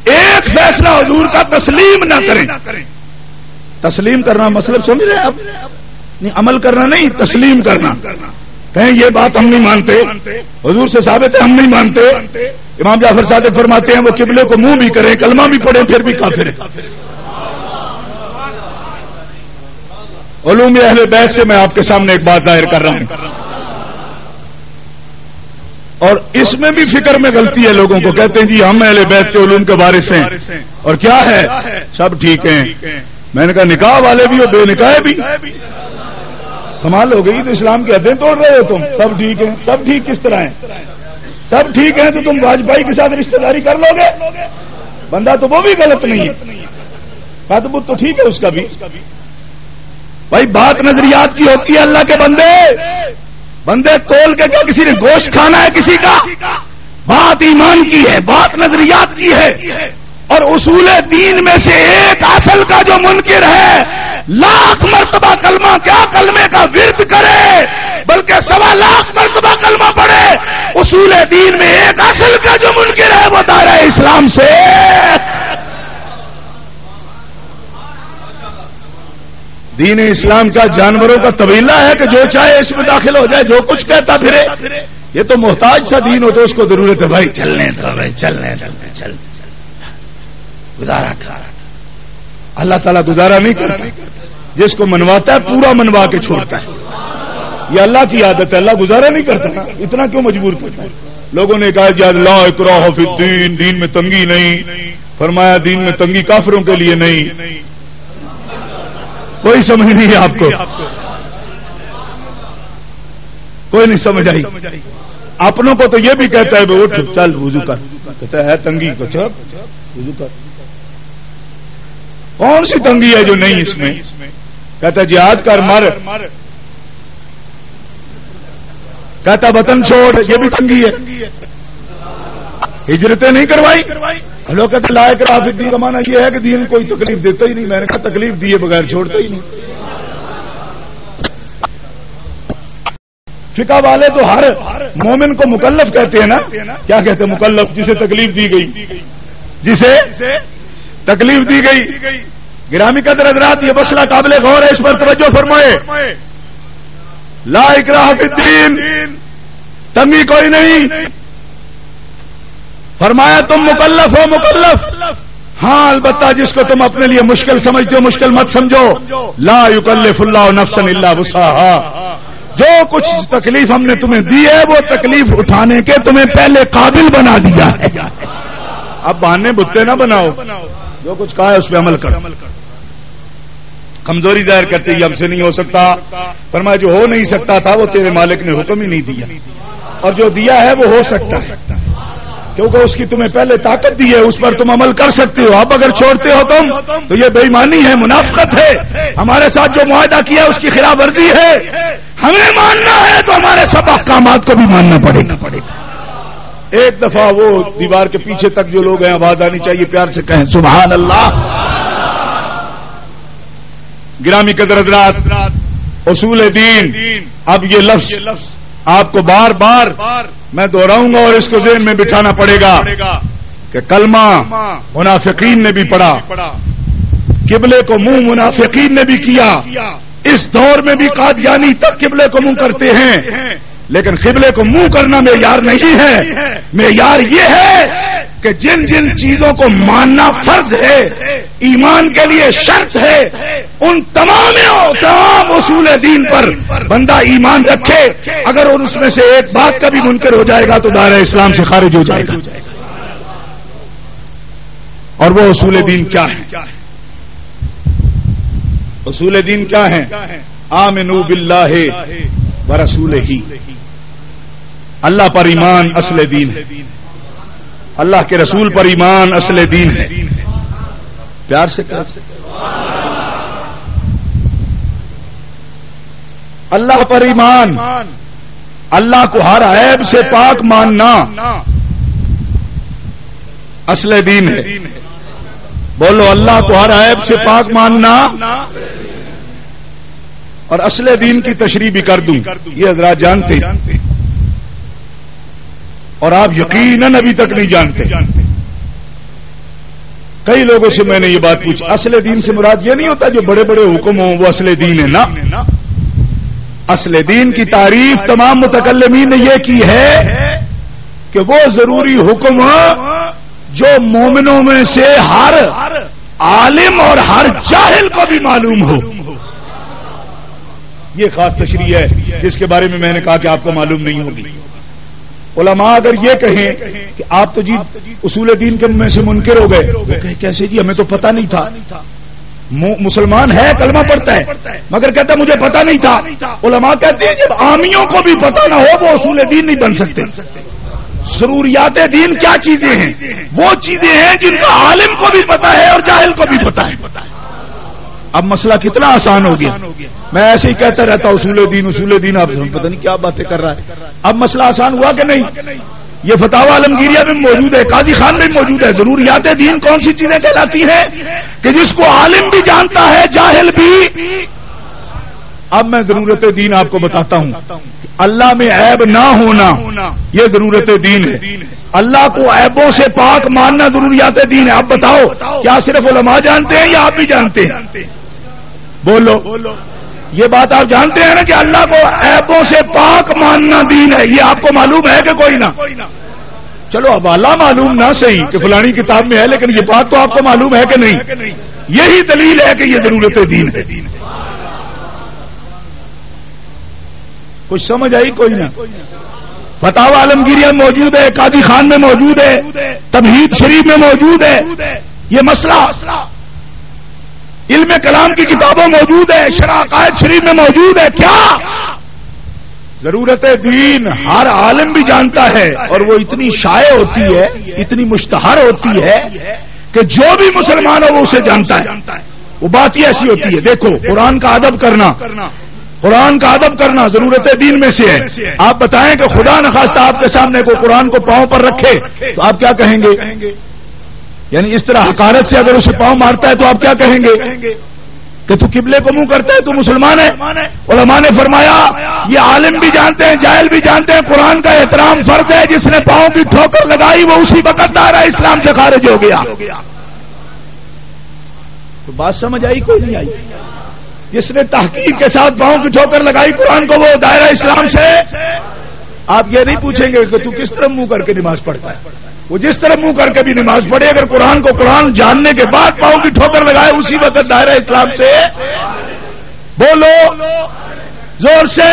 ایک فیصلہ حضور کا تسلیم نہ کریں. تسلیم کرنا مطلب سمجھ رہے ہیں آپ؟ نہیں، عمل کرنا نہیں، تسلیم کرنا. کہیں یہ بات ہم نہیں مانتے، حضور سے ثابت ہے ہم نہیں مانتے. امام جعفر صادق فرماتے ہیں وہ قبلے کو منہ بھی کریں، کلمہ بھی پڑھیں، پھر بھی کافر ہے. علوم اہل بیت سے میں آپ کے سامنے ایک بات ظاہر کر رہا ہوں، اور اس میں بھی فکر میں غلطی ہے لوگوں کو. کہتے ہیں جی ہم اہل بیت کے علوم کے وارث ہیں، اور کیا ہے سب ٹھیک ہیں. میں نے کہا نکاح والے بھی اور بے نکاح بھی. کمال ہو گئی، تو اسلام کی حدیں توڑ رہے ہو تم. سب ٹھیک ہیں، سب ٹھیک کس طرح ہیں؟ سب ٹھیک ہیں تو تم واجپائی کے ساتھ رشتہ داری کر لو گے؟ بندہ تو وہ بھی غلط نہیں ہے، بات تو ٹھیک ہے اس کا بھی. بھائی بات نظریات کی ہوتی ہے. اللہ کے بندے تول کے کیا کسی نے گوشت کھانا ہے کسی کا؟ بات ایمان کی ہے، بات نظریات کی ہے. اور اصول دین میں سے ایک اصل کا جو منکر ہے، لاکھ مرتبہ کلمہ کیا کلمے کا ورد کرے بلکہ 1.25 لاکھ مرتبہ کلمہ پڑھے، اصول دین میں ایک اصل کا جو منکر ہے وہ دائرہ اسلام سے. دین اسلام کا جانوروں کا طویلہ ہے کہ جو چاہے اس میں داخل ہو جائے، جو کچھ کہتا پھرے. یہ تو محتاج سا دین ہو تو اس کو ضرورت ہے بھائی چلنے دو، بھائی چلنے چل گزارا کر. اللہ تعالیٰ گزارا نہیں کرتا، جس کو منواتا ہے پورا منوا کے چھوڑتا ہے. یہ اللہ کی عادت ہے. اللہ گزارا نہیں کرتا نا، اتنا کیوں مجبور کرتا ہے؟ لوگوں نے کہا جی لا اکراہ فی الدین، دین میں تنگی نہیں. فرمایا دین میں تنگی کافروں کے لیے نہیں. کوئی سمجھ نہیں ہے آپ کو؟ کوئی نہیں سمجھ آئی. اپنوں کو تو یہ بھی کہتا ہے اٹھ چل وضو کر، کہتا ہے تنگی کو چل وضو کر. کون سی تنگی ہے جو نہیں اس میں؟ کہتا ہے جہاد کر مر، کہتا وطن چھوڑ، یہ بھی تنگی ہے. ہجرتیں نہیں کروائی. لوگ کہتے لا اکراہ فی الدین کا معنی یہ ہے کہ دین کوئی تکلیف دیتا ہی نہیں. میں نے کہا تکلیف دیے بغیر چھوڑتا ہی نہیں. فقہ والے تو ہر مومن کو مکلف کہتے ہیں نا. کیا کہتے ہیں مکلف؟ جسے تکلیف دی گئی، جسے تکلیف دی گئی. گرامی قدر حضرات یہ مسئلہ قابل غور ہے، اس پر توجہ فرمائے. لا اکراہ فی الدین، تنگی کوئی نہیں. فرمایا تم مکلف ہو. مکلف ہاں، البتہ جس کو تم اپنے لیے مشکل سمجھتے ہو مشکل مت سمجھو. لا یکلف اللہ نفسا الا وسعها. جو کچھ تکلیف ہم نے تمہیں دی ہے وہ تکلیف اٹھانے کے تمہیں پہلے قابل بنا دیا ہے. اب بہانے بتے نہ بناؤ، جو کچھ کہا ہے اس پہ عمل کرو. کمزوری ظاہر کرتے ہی ہم سے نہیں ہو سکتا. فرمایا جو ہو نہیں سکتا تھا وہ تیرے مالک نے حکم ہی نہیں دیا، اور جو دیا ہے وہ ہو سکتا ہے کیونکہ اس کی تمہیں پہلے طاقت دی ہے، اس پر تم عمل کر سکتے ہو. اب اگر چھوڑتے ہو تم تو یہ بے ایمانی ہے، منافقت ہے. ہمارے ساتھ جو معاہدہ کیا اس کی خلاف ورزی ہے. ہمیں ماننا ہے تو ہمارے سب احکامات کو بھی ماننا پڑے گا. ایک دفعہ وہ دیوار کے پیچھے تک جو لوگ ہیں آواز آنی چاہیے، پیار سے کہیں سبحان اللہ. گرامی قدر حضرات، اصول دین. اب یہ لفظ آپ کو بار بار میں دہراؤں گا اور اس کو ذہن میں بٹھانا پڑے گا کہ کلمہ منافقین نے بھی پڑھا، قبلے کو منہ منافقین نے بھی کیا. اس دور میں بھی قادیانی تک قبلے کو منہ کرتے ہیں، لیکن قبلے کو منہ کرنا معیار نہیں ہے. معیار یہ ہے کہ جن جن چیزوں کو ماننا فرض ہے، ایمان کے لیے شرط ہے، ان تمام اصول دین پر بندہ ایمان رکھے. اگر اس میں سے ایک بات کا بھی منکر ہو جائے گا تو دائرہ اسلام سے خارج ہو جائے گا. اور وہ اصول دین کیا ہے؟ اصول دین کیا ہیں؟ آمنوا باللہ ورسولہ. اللہ پر ایمان اصل دین ہے، اللہ کے رسول پر ایمان اصل دین ہے. پیار سے کہا اللہ پر ایمان، اللہ کو ہر عیب سے پاک ماننا اصل دین ہے. بولو اللہ کو ہر عیب سے پاک ماننا. اور اصل دین کی تشریح بھی کر دوں، یہ حضرات جانتے اور آپ یقیناً ابھی تک نہیں جانتے. کئی لوگوں سے میں نے یہ بات پوچھی، اصل دین سے مراد یہ نہیں ہوتا جو بڑے بڑے حکم ہوں وہ اصل دین ہے نا. اصل دین کی تعریف تمام متکلمین نے یہ کی ہے کہ وہ ضروری حکم جو مومنوں میں سے ہر عالم اور ہر جاہل کو بھی معلوم ہو. یہ خاص تشریح ہے جس کے بارے میں میں نے کہا کہ آپ کو معلوم نہیں ہوگی. علماء اگر یہ کہیں کہ آپ تو جی اصول دین کے میں سے منکر ہو گئے، کیسے جی ہمیں تو پتہ نہیں تھا. مسلمان ہے، کلمہ پڑھتا ہے، مگر کہتا مجھے پتہ نہیں تھا. علماء کہتے ہیں جب عامیوں کو بھی پتہ نہ ہو وہ اصول دین نہیں بن سکتے. ضروریات دین کیا چیزیں ہیں؟ وہ چیزیں ہیں جن کا عالم کو بھی پتہ ہے اور جاہل کو بھی پتہ ہے. اب مسئلہ کتنا آسان ہو گیا. میں ایسے ہی کہتا رہتا اصول دین، آپ پتہ نہیں کیا باتیں کر رہا ہے. اب مسئلہ آسان ہوا کہ نہیں؟ یہ فتاوی عالمگیریہ میں موجود ہے، قاضی خان میں موجود ہے. ضروریات دین کون سی چیزیں کہلاتی ہیں کہ جس کو عالم بھی جانتا ہے جاہل بھی. اب میں ضرورت دین آپ کو بتاتا ہوں. اللہ میں عیب نہ ہونا یہ ضرورت دین ہے. اللہ کو عیبوں سے پاک ماننا ضروریات دین ہے. اب بتاؤ کیا صرف علماء جانتے ہیں یا آپ بھی جانتے ہیں؟ بولو یہ بات آپ جانتے ہیں نا کہ اللہ کو عیبوں سے پاک ماننا دین ہے. یہ آپ کو معلوم ہے کہ کوئی نہ؟ چلو اب اللہ معلوم نہ صحیح کہ فلانی کتاب میں ہے، لیکن یہ بات تو آپ کو معلوم ہے کہ نہیں؟ یہی دلیل ہے کہ یہ ضرورت دین ہے. کچھ سمجھ آئی کوئی نہ؟ فتاوی عالمگیریہ موجود ہے، قاضی خان میں موجود ہے، تمہید شریف میں موجود ہے. یہ مسئلہ علم کلام کی کتابوں موجود ہے، شرح عقائد شریف میں موجود ہے. کیا ضرورت دین ہر عالم بھی جانتا ہے، اور وہ اتنی شائع ہوتی ہے، اتنی مشتہر ہوتی ہے کہ جو بھی مسلمان ہو وہ اسے جانتا ہے. وہ بات ہی ایسی ہوتی ہے. دیکھو قرآن کا ادب کرنا، قرآن کا ادب کرنا ضرورت دین میں سے ہے. آپ بتائیں کہ خدا نخواستہ آپ کے سامنے کوئی قرآن کو پاؤں پر رکھے تو آپ کیا کہیں گے؟ یعنی اس طرح حقارت سے اگر اسے پاؤں مارتا ہے تو آپ کیا کہیں گے؟ کہ تو قبلے کو منہ کرتا ہے، تو مسلمان ہے. علماء نے فرمایا یہ عالم بھی جانتے ہیں، جاہل بھی جانتے ہیں، قرآن کا احترام فرض ہے. جس نے پاؤں کی ٹھوکر لگائی وہ اسی وقت دائرہ اسلام سے خارج ہو گیا. تو بات سمجھ آئی کوئی نہیں آئی؟ جس نے تحقیق کے ساتھ پاؤں کی ٹھوکر لگائی قرآن کو، وہ دائرہ اسلام سے. آپ یہ نہیں پوچھیں گے کہ تو کس طرح منہ کر کے نماز پڑھتا ہے. وہ جس طرح منہ کر کے بھی نماز پڑھے، اگر قرآن کو قرآن جاننے کے بعد پاؤں کی ٹھوکر لگائے اسی وقت دائرہ اسلام سے. بولو زور سے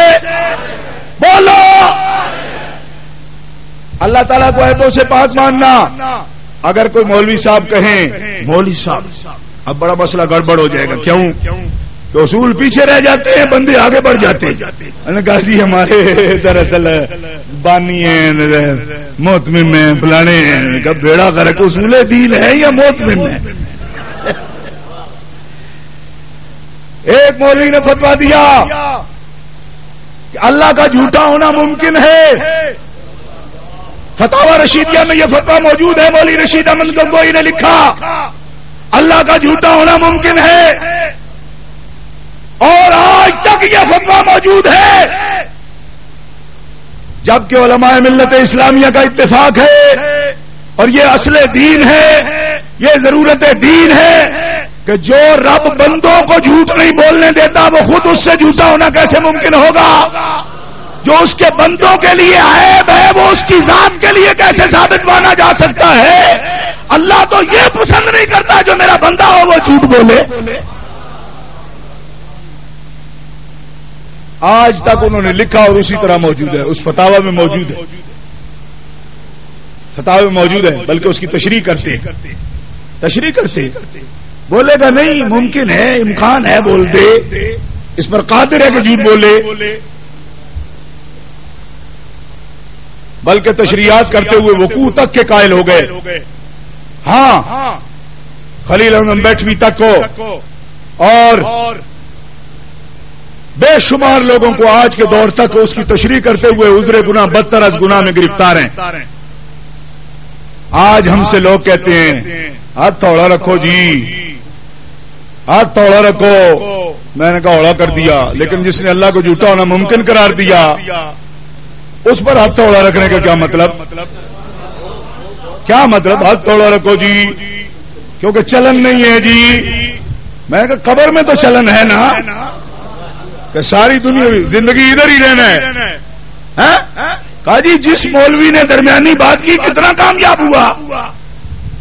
بولو. اللہ تعالیٰ کو عیبوں سے پاک ماننا. اگر کوئی مولوی صاحب کہیں مولوی صاحب اب بڑا مسئلہ گڑبڑ ہو جائے گا. کیوں؟ تو اصول پیچھے رہ جاتے ہیں، بندے آگے بڑھ جاتے ہیں. میں نے کہا جی ہمارے دراصل بانی ہیں، محتمم ہیں، فلانے ہیں. کب بیڑا کرے اصول دین ہے یا محتمم ہے؟ ایک مولوی نے فتویٰ دیا کہ اللہ کا جھوٹا ہونا ممکن ہے. فتاوی رشیدیہ میں یہ فتویٰ موجود ہے. مولوی رشید احمد گنگوئی نے لکھا اللہ کا جھوٹا ہونا ممکن ہے، اور آج تک یہ فتویٰ موجود ہے. جبکہ علماء ملت اسلامیہ کا اتفاق ہے اور یہ اصل دین ہے، یہ ضرورت دین ہے کہ جو رب بندوں کو جھوٹ نہیں بولنے دیتا وہ خود اس سے جھوٹا ہونا کیسے ممکن ہوگا؟ جو اس کے بندوں کے لیے عیب ہے وہ اس کی ذات کے لیے کیسے ثابت مانا جا سکتا ہے؟ اللہ تو یہ پسند نہیں کرتا جو میرا بندہ ہو وہ جھوٹ بولے. آج تک انہوں نے لکھا اور اسی طرح موجود ہے، اس فتاوی میں موجود ہے، فتاوی میں موجود ہے. بلکہ اس کی تشریح کرتے بولے گا نہیں ممکن ہے، امکان ہے، بول دے، اس پر قادر ہے کہ جھوٹ بولے. بلکہ تشریحات کرتے ہوئے وقوع تک کے قائل ہو گئے. ہاں خلیل احمد بیٹھوی تک کو اور بے شمار لوگوں کو آج کے دور تک اس کی تشریح کرتے ہوئے عذر گناہ بدتر از گناہ میں گرفتار ہیں. آج ہم سے لوگ کہتے ہیں ہاتھ توڑا رکھو جی، ہاتھ توڑا رکھو. میں نے کہا اوڑا کر دیا، لیکن جس نے اللہ کو جھوٹا ہونا ممکن قرار دیا اس پر ہاتھ توڑا رکھنے کا کیا مطلب؟ کیا مطلب ہاتھ توڑا رکھو جی؟ کیونکہ چلن نہیں ہے جی. میں نے کہا قبر میں تو چلن ہے نا، کہ ساری دنیا زندگی ادھر ہی رہنا ہے. کہا جی جس مولوی نے درمیانی بات کی کتنا کامیاب ہوا؟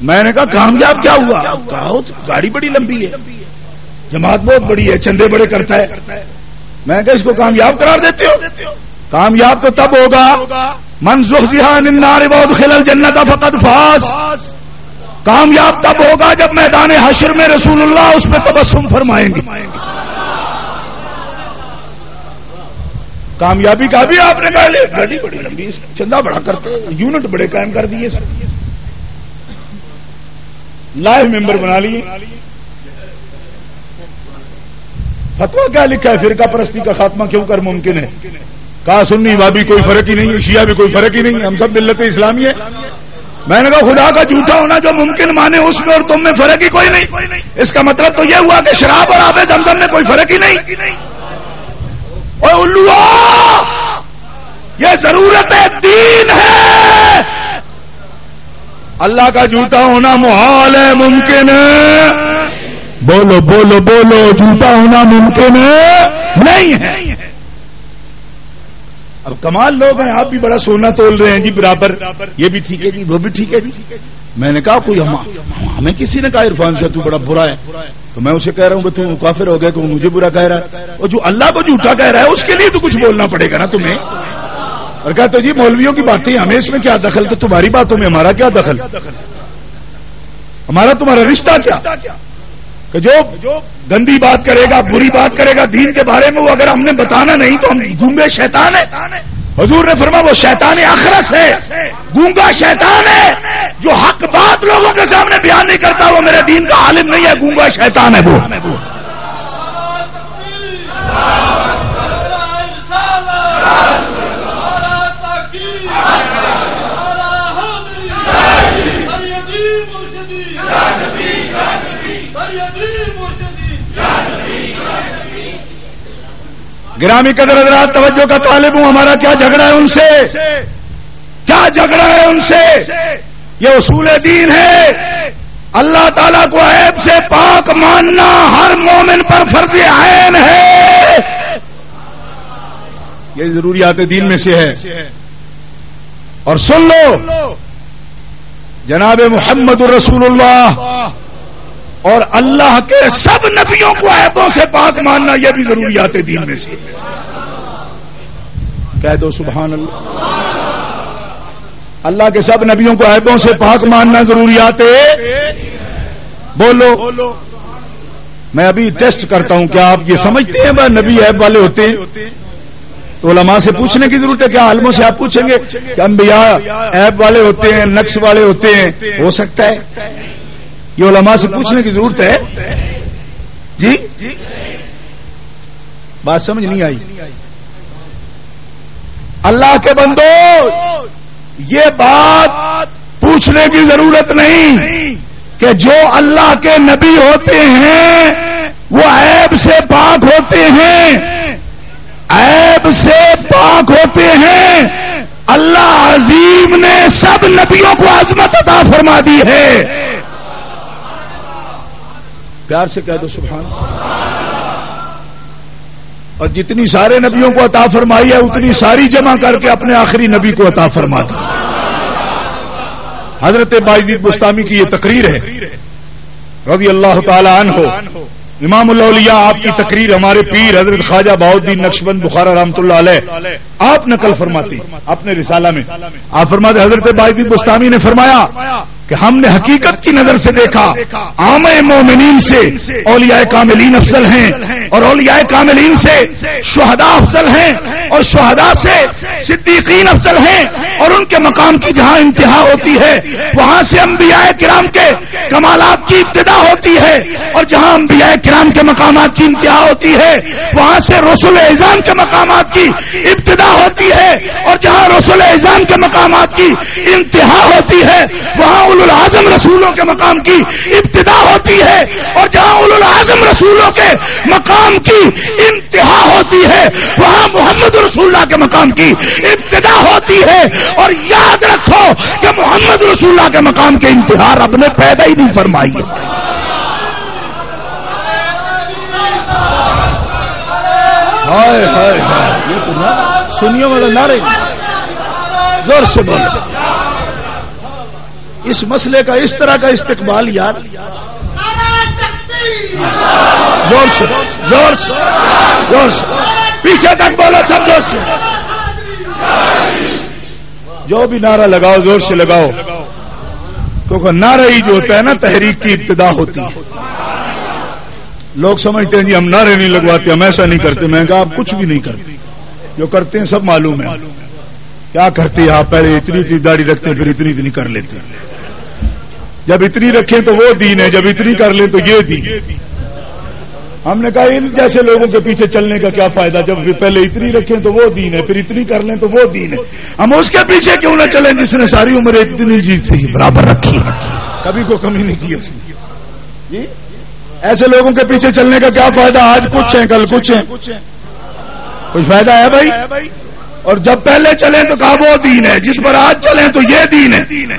میں نے کہا کامیاب کیا ہوا؟ کہا گاڑی بڑی لمبی ہے، جماعت بہت بڑی ہے، چندے بڑے کرتا ہے. میں نے کہا اس کو کامیاب قرار دیتے ہو؟ کامیاب تو تب ہوگا من زحزح عن النار وادخل الجنۃ فقد فاز. کامیاب تب ہوگا جب میدان حشر میں رسول اللہ اس پہ تبسم فرمائیں گے. کامیابی کا بھی آپ نے کہا گاڑی بڑی لمبی، چندہ بڑا کرتے، یونٹ بڑے قائم کر دیے، لائیو ممبر بنا لیے. فتویٰ کیا لکھا ہے؟ فرقہ پرستی کا خاتمہ کیوں کر ممکن ہے؟ کہا سنی وابی کوئی فرق ہی نہیں، شیعہ بھی کوئی فرق ہی نہیں، ہم سب ملت اسلامی ہے. میں نے کہا خدا کا جھوٹا ہونا جو ممکن مانے اس میں اور تم میں فرق ہی کوئی نہیں. اس کا مطلب تو یہ ہوا کہ شراب اور آب زمزم میں کوئی فرق ہی نہیں. اوے الوا یہ ضرورت دین ہے. اللہ کا جھوٹا ہونا محال ہے، ممکن ہے؟ بولو بولو بولو، جھوٹا ہونا ممکن ہے نہیں ہے. اب کمال لوگ ہیں، آپ بھی بڑا سونا تول رہے ہیں جی برابر، یہ بھی ٹھیک ہے جی وہ بھی ٹھیک ہے جی. میں نے کہا کوئی ہمیں کسی نے کہا عرفان سے تو بڑا برا ہے. تو میں اسے کہہ رہا ہوں تو کافر ہو گیا کہ وہ مجھے برا کہہ رہا ہے. اور جو اللہ کو جھوٹا کہہ رہا ہے اس کے لیے تو کچھ بولنا پڑے گا نا تمہیں. اور کہتے جی مولویوں کی باتیں ہمیں اس میں کیا دخل, تو تمہاری باتوں میں ہمارا کیا دخل, ہمارا تمہارا رشتہ کیا کہ جو گندی بات کرے گا, بری بات کرے گا دین کے بارے میں, وہ اگر ہم نے بتانا نہیں تو ہم گونگے شیطان ہے. حضور نے فرمایا وہ شیطان اخرس ہے, گونگا شیطان ہے جو حق بات لوگوں کے سامنے بیان نہیں کرتا, وہ میرے دین کا عالم نہیں ہے, گونگا شیطان ہے وہ. گرامی قدر حضرات توجہ کا طالب ہوں, ہمارا کیا جھگڑا ہے ان سے, کیا جھگڑا ہے ان سے؟ یہ اصول دین ہے. اللہ تعالیٰ کو عیب سے پاک ماننا ہر مومن پر فرض عین ہے, یہ ضروریات دین میں سے ہے. اور سن لو, جناب محمد الرسول اللہ اور اللہ کے سب نبیوں کو عیبوں سے پاک ماننا یہ بھی ضروریات دین میں سے. کہہ دو سبحان اللہ. اللہ کے سب نبیوں کو عیبوں سے پاک ماننا ضروریات. بولو. میں ابھی ٹیسٹ کرتا ہوں, کیا آپ یہ سمجھتے ہیں بھائی نبی عیب والے ہوتے ہیں؟ تو علماء سے پوچھنے کی ضرورت ہے. کیا عالموں سے آپ پوچھیں گے کہ انبیاء عیب والے ہوتے ہیں, نقص والے ہوتے ہیں؟ ہو سکتا ہے, یہ علماء سے پوچھنے کی ضرورت ہے. جی بات سمجھ نہیں آئی؟ اللہ کے بندو, یہ بات پوچھنے کی ضرورت نہیں کہ جو اللہ کے نبی ہوتے ہیں وہ عیب سے پاک ہوتے ہیں, عیب سے پاک ہوتے ہیں. اللہ عظیم نے سب نبیوں کو عظمت عطا فرما دی ہے. پیار سے کہہ دو سبحان اللہ. اور جتنی سارے نبیوں کو عطا فرمائی ہے اتنی ساری جمع کر کے اپنے آخری نبی کو عطا فرما دی. حضرت بایزید بستامی کی یہ تقریر ہے رضی اللہ تعالی عنہ. امام الاولیاء آپ کی تقریر ہمارے پیر حضرت خواجہ بہاؤالدین نقشبند بخارا رحمۃ اللہ علیہ آپ نقل فرماتی اپنے رسالہ میں. آپ فرماتے حضرت بایزید بستامی نے فرمایا کہ ہم نے حقیقت کی نظر سے دیکھا عام مومنین سے اولیاء کاملین افضل ہیں, اور اولیاء کاملین سے شہداء افضل ہیں, اور شہداء سے صدیقین افضل ہیں, اور ان کے مقام کی جہاں انتہا ہوتی ہے وہاں سے انبیاء کرام کے کمالات کی ابتدا ہوتی ہے, اور جہاں انبیاء کرام کے مقامات کی انتہا ہوتی ہے وہاں سے رسول اعظام کے مقامات کی ابتدا ہوتی ہے, اور جہاں رسول اعظام کے مقامات کی انتہا ہوتی ہے وہاں اولو العظم رسولوں کے مقام کی ابتدا ہوتی ہے, اور جہاں اولو العظم رسولوں کے مقام کی انتہا ہوتی ہے وہاں محمد رسول اللہ کے مقام کی ابتدا ہوتی ہے. اور یاد رکھو کہ محمد رسول اللہ کے مقام کے انتہا رب نے پیدا ہی نہیں فرمائی ہے. ہائے ہائے ہائے, یہ تو سنیے والا نعرے زور سے بول. اس مسئلے کا اس طرح کا استقبال یار زور سے زور سے زور سے پیچھے تک بولا سب زور سے. جو بھی نعرہ لگاؤ زور سے لگاؤ, کیونکہ نعرہ ہی جو ہوتا ہے نا تحریک کی ابتدا ہوتی ہے. لوگ سمجھتے ہیں جی ہم نعرے نہیں لگواتے, ہم ایسا نہیں کرتے. میں کہا آپ کچھ بھی نہیں کرتے, جو کرتے ہیں سب معلوم ہے. کیا کرتے ہیں آپ؟ پہلے اتنی اتنی داڑھی رکھتے ہیں, پھر اتنی اتنی کر لیتے ہیں. جب اتنی رکھیں تو وہ دین ہے, جب اتنی کر لیں تو یہ دین. ہم نے کہا ان جیسے لوگوں کے پیچھے چلنے کا کیا فائدہ, جب پہلے اتنی رکھیں تو وہ دین ہے, پھر اتنی کر لیں تو وہ دین ہے. ہم اس کے پیچھے کیوں نہ چلیں جس نے ساری عمر اتنی چیز تھی برابر رکھی, کبھی کوئی کمی نہیں کی اس نے. ایسے لوگوں کے پیچھے چلنے کا کیا فائدہ؟ آج کچھ ہیں کل کچھ ہیں, کوئی فائدہ ہے بھائی؟ اور جب پہلے چلیں تو کہا وہ دین ہے, جس پر آج چلیں تو یہ دین ہے.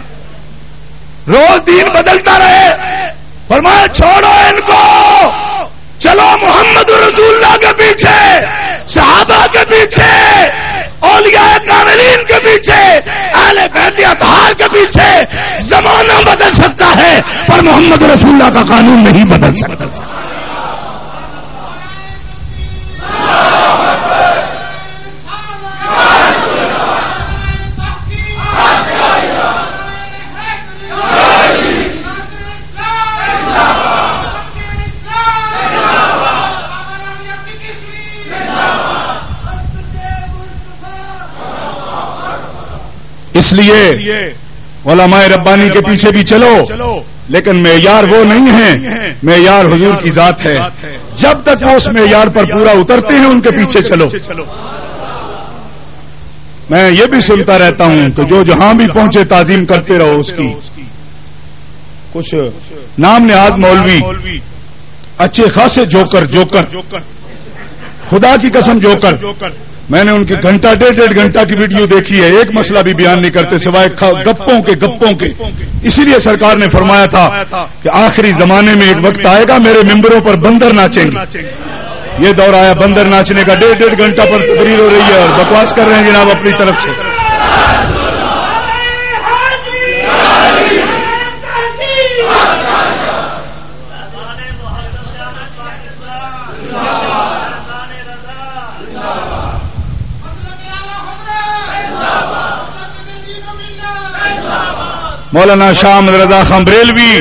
روز دین بدلتا رہے. فرمایا چھوڑو ان کو, چلو محمد رسول اللہ کے پیچھے, صحابہ کے پیچھے, اولیاء کاملین کے پیچھے, اہل بیت اطہار کے پیچھے. زمانہ بدل سکتا ہے پر محمد رسول اللہ کا قانون نہیں بدل سکتا. اس لیے علماء ربانی کے پیچھے بھی چلو، لیکن معیار وہ نہیں ہے، معیار حضور کی ذات ہے. جب تک وہ اس معیار پر پورا اترتے ہیں ان کے پیچھے چلو. میں یہ بھی سنتا رہتا ہوں کہ جو جہاں بھی پہنچے تعظیم کرتے رہو اس کی. کچھ نام نہاد مولوی اچھے خاصے جوکر خدا کی قسم جوکر، میں نے ان کی گھنٹہ ڈیڑھ گھنٹہ کی ویڈیو دیکھی ہے، ایک مسئلہ بھی بیان نہیں کرتے سوائے گپوں کے. اسی لیے سرکار نے فرمایا تھا کہ آخری زمانے میں ایک وقت آئے گا میرے ممبروں پر بندر ناچیں گے. یہ دور آیا بندر ناچنے کا، ڈیڑھ گھنٹہ پر تقریر ہو رہی ہے اور بکواس کر رہے ہیں جناب اپنی طرف سے. مولانا شاہ احمد رضا خان بریلوی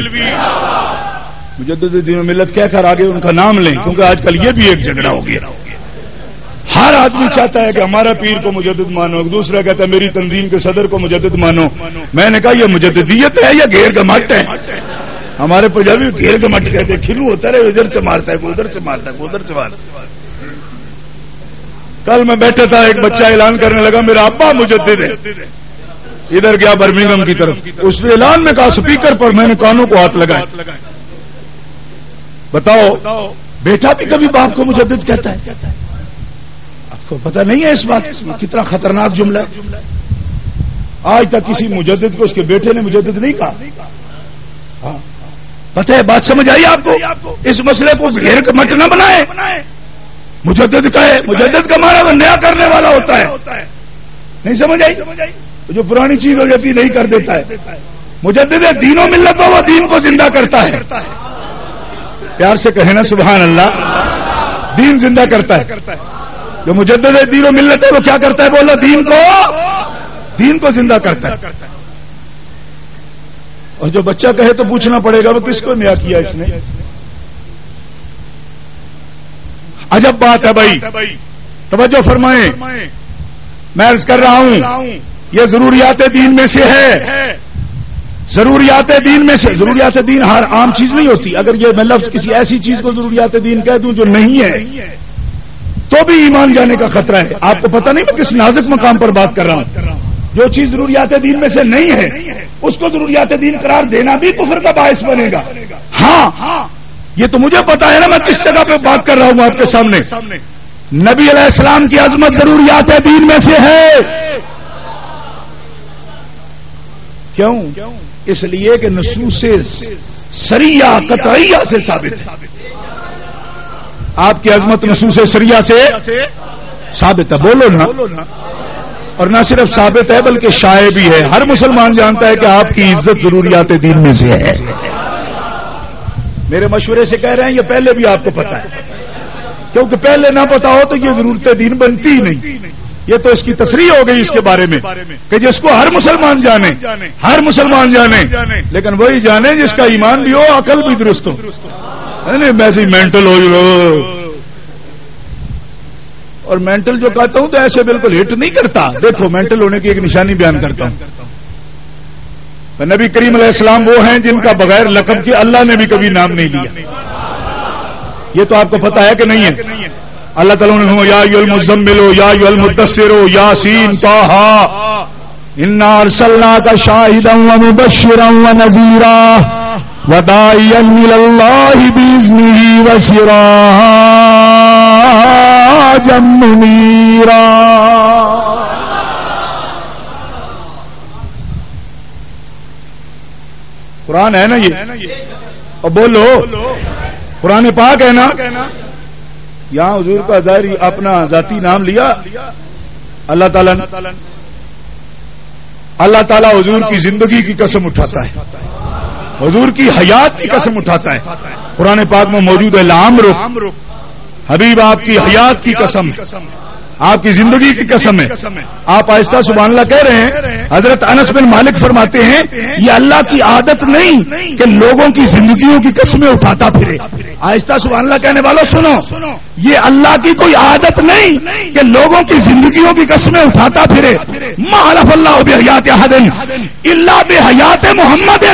مجدد دین و ملت کہہ کر آگے ان کا نام لیں، کیونکہ آج کل یہ بھی ایک جھگڑا ہو گیا. ہر آدمی چاہتا ہے کہ ہمارا پیر کو مجدد مانو، دوسرا کہتا ہے میری تنظیم کے صدر کو مجدد مانو. میں نے کہا یہ مجددیت ہے یا گھیر گمٹ ہے؟ ہمارے پنجابی گھیر گمٹ کہتے ہیں، کھلو ہوتا ہے ادھر سے مارتا ہے کوئی ادھر سے مارتا ہے کوئی ادھر سے مارتا ہے. کل میں بیٹھا تھا، ایک بچہ اعلان کرنے لگا میرا ابا مجدد ہے. ادھر گیا برمنگم کی طرف، اس نے اعلان میں کہا سپیکر پر، میں نے کانوں کو ہاتھ لگائے. بتاؤ بیٹا بھی کبھی باپ کو مجدد کہتا ہے؟ آپ کو پتہ نہیں ہے اس بات کتنا خطرناک جملہ ہے. آج تک کسی مجدد کو اس کے بیٹے نے مجدد نہیں کہا. پتہ ہے بات سمجھ آئی آپ کو؟ اس مسئلے کو گھیر کے مٹ نہ بنائے. مجدد کا ہے، مجدد کا مانا وہ نیا کرنے والا ہوتا ہے. نہیں سمجھ آئی؟ جو پرانی چیز ہو جاتی نہیں کر دیتا ہے. مجدد دین و ملت وہ دین کو زندہ کرتا ہے. پیار سے کہے نا سبحان اللہ. دین زندہ کرتا ہے. جو مجدد دین و ملت ہے وہ کیا کرتا ہے؟ بولو دین کو زندہ کرتا ہے. اور جو بچہ کہے تو پوچھنا پڑے گا وہ کس کو نیا کیا اس نے. عجب بات ہے بھائی، توجہ فرمائیں. میں عرض کر رہا ہوں یہ ضروریات دین میں سے ہے. ضروریات دین میں سے، ضروریات دین ہر عام چیز نہیں ہوتی. اگر یہ میں لفظ کسی ایسی چیز کو ضروریات دین کہہ دوں جو نہیں ہے تو بھی ایمان جانے کا خطرہ ہے. آپ کو پتہ نہیں میں کس نازک مقام پر بات کر رہا ہوں. جو چیز ضروریات دین میں سے نہیں ہے اس کو ضروریات دین قرار دینا بھی کفر کا باعث بنے گا. ہاں یہ تو مجھے پتا ہے نا میں کس جگہ پہ بات کر رہا ہوں آپ کے سامنے. نبی علیہ السلام کی عظمت ضروریات دین میں سے ہے. کیوں؟ اس لیے کہ نصوص سریہ قطعیہ سے ثابت ہے. آپ کی عظمت نصوص سریہ سے ثابت ہے. بولو نا. اور نہ صرف ثابت ہے بلکہ شائع بھی ہے. ہر مسلمان جانتا ہے کہ آپ کی عزت ضروریات دین میں سے ہے. میرے مشورے سے کہہ رہے ہیں، یہ پہلے بھی آپ کو پتا ہے، کیونکہ پہلے نہ پتا ہو تو یہ ضرورت دین بنتی ہی نہیں. یہ تو اس کی تصریح ہو گئی اس کے بارے میں کہ جس کو ہر مسلمان جانے، ہر مسلمان جانے، لیکن وہی جانے جس کا ایمان بھی ہو، عقل بھی درست ہو. ویسے ہی مینٹل ہو. اور مینٹل جو کہتا ہوں تو ایسے بالکل ہٹ نہیں کرتا. دیکھو مینٹل ہونے کی ایک نشانی بیان کرتا ہوں. نبی کریم علیہ السلام وہ ہیں جن کا بغیر لقب کے اللہ نے بھی کبھی نام نہیں لیا. یہ تو آپ کو پتا ہے کہ نہیں ہے؟ اللہ تعالیٰ نے یا ایھا المزمل یا ایھا المدثر یاسین طٰہٰ انا ارسلناک شاہدا ومبشرا ونذیرا وداعیا الی اللہ باذنہ وسراجا منیرا. قرآن ہے نا یہ؟ اور بولو قرآن پاک ہے نا؟ یہاں حضور کا ظاہری اپنا ذاتی نام لیا. اللہ تعالیٰ حضور کی زندگی کی قسم اٹھاتا ہے، حضور کی حیات کی قسم اٹھاتا ہے. قرآن پاک میں موجود ہے لعمرک، حبیب آپ کی حیات کی قسم. آپ کی زندگی کی قسم ہے. آپ آہستہ سبحان اللہ کہہ رہے ہیں. حضرت انس بن مالک فرماتے ہیں یہ اللہ کی عادت نہیں کہ لوگوں کی زندگیوں کی قسمیں اٹھاتا پھرے. آہستہ سبحان اللہ کہنے والوں سنو, یہ اللہ کی کوئی عادت نہیں کہ لوگوں کی زندگیوں کی قسمیں اٹھاتا پھرے. ما حلف اللہ بحیات احد الا بحیات محمد,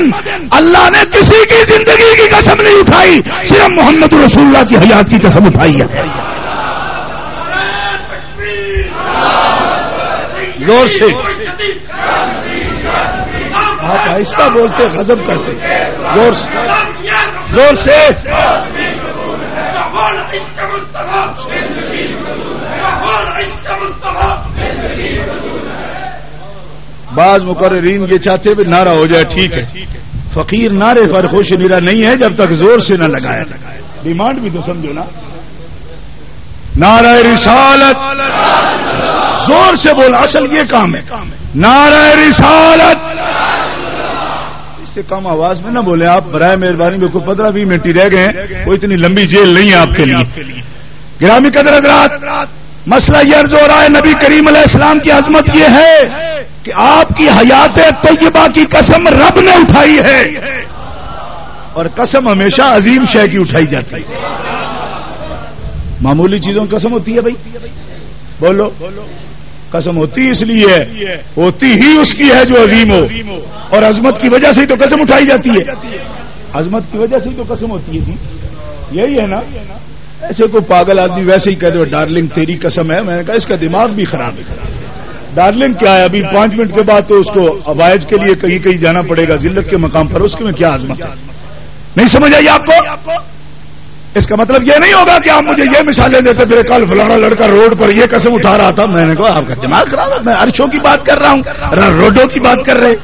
اللہ نے کسی کی زندگی کی قسم نہیں اٹھائی, صرف محمد رسول اللہ کی حیات کی قسم اٹھائی ہے. زور سے آپ آہستہ بولتے غضب کرتے, زور سے زور سے. بعض مقررین یہ چاہتے ہیں نعرہ ہو جائے, ٹھیک ہے, فقیر نعرے پر خوش نیرا نہیں ہے جب تک زور سے نہ لگایا. ڈیمانڈ بھی تو سمجھو نا. نعرہ رسالت زور سے بول, اصل یہ کام ہے. نعرہ رسالت اس سے کم آواز میں نہ بولیں آپ برائے مہربانی. میں کوئی 15-20 منٹ ہی رہ گئے ہیں, کوئی اتنی لمبی جیل نہیں ہے آپ کے لیے. گرامی قدر حضرات, مسئلہ یہ عرض ہو رہا ہے, نبی کریم علیہ السلام کی عظمت یہ ہے کہ آپ کی حیات طیبہ کی قسم رب نے اٹھائی ہے, اور قسم ہمیشہ عظیم شے کی اٹھائی جاتی ہے. معمولی چیزوں کی قسم ہوتی ہے بھائی, بولو. قسم ہوتی اس لیے ہوتی ہی اس کی ہے جو عظیم ہو, اور عظمت کی وجہ سے ہی تو قسم اٹھائی جاتی ہے. عظمت کی وجہ سے ہی تو قسم ہوتی ہے. یہی ہے نا. ایسے کوئی پاگل آدمی ویسے ہی کہہ دو ڈارلنگ تیری قسم ہے, میں نے کہا اس کا دماغ بھی خراب ہے. ڈارلنگ کیا ہے, ابھی 5 منٹ کے بعد تو اس کو عوائد کے لیے کہیں کہیں جانا پڑے گا ذلت کے مقام پر, اس کے میں کیا عظمت ہے. نہیں سمجھ آئی آپ کو؟ اس کا مطلب یہ نہیں ہوگا کہ آپ مجھے یہ مثالیں دیتے پھر کل فلانا لڑکا روڈ پر یہ قسم اٹھا رہا تھا. میں نے کہا آپ کا دماغ خراب ہے, میں عرشوں کی بات کر رہا ہوں, روڈوں کی بات کر رہے.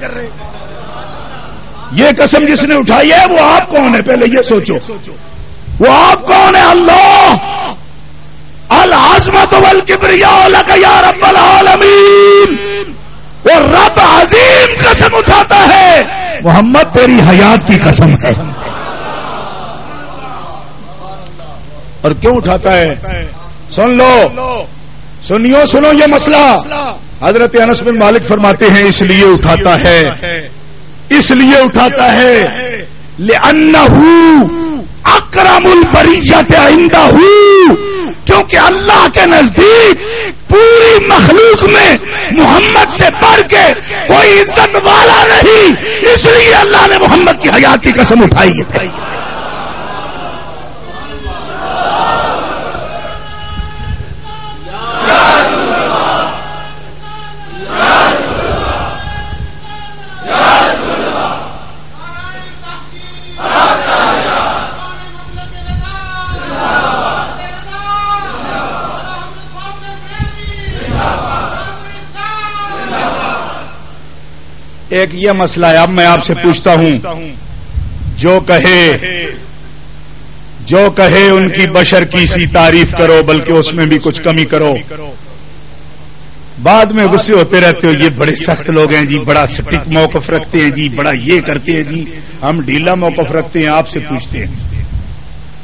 یہ قسم جس نے اٹھائی ہے وہ آپ کون ہے, پہلے یہ سوچو. وہ آپ کون ہے؟ اللہ. العظمت والکبریاء لک یا رب العالمین. وہ رب عظیم قسم اٹھاتا ہے, محمد تیری حیات کی قسم ہے. اور کیوں اٹھاتا ہے؟ سن لو, سنو یہ مسئلہ. حضرت انس بن مالک فرماتے ہیں اس لیے اٹھاتا ہے لأنہ اکرم البریۃ عندہ, کیونکہ اللہ کے نزدیک پوری مخلوق میں محمد سے بڑھ کے کوئی عزت والا نہیں, اس لیے اللہ نے محمد کی حیات کی قسم اٹھائی ہے. ایک یہ مسئلہ ہے. اب میں آپ سے پوچھتا ہوں, جو کہے ان کی بشر کی سی تعریف کرو, بلکہ اس میں بھی کچھ کمی کرو. بعد میں غصے ہوتے رہتے ہو, یہ بڑے سخت لوگ ہیں جی, بڑا سٹک موقف رکھتے ہیں جی, بڑا یہ کرتے ہیں جی. ہم ڈھیلا موقف رکھتے ہیں. آپ سے پوچھتے ہیں,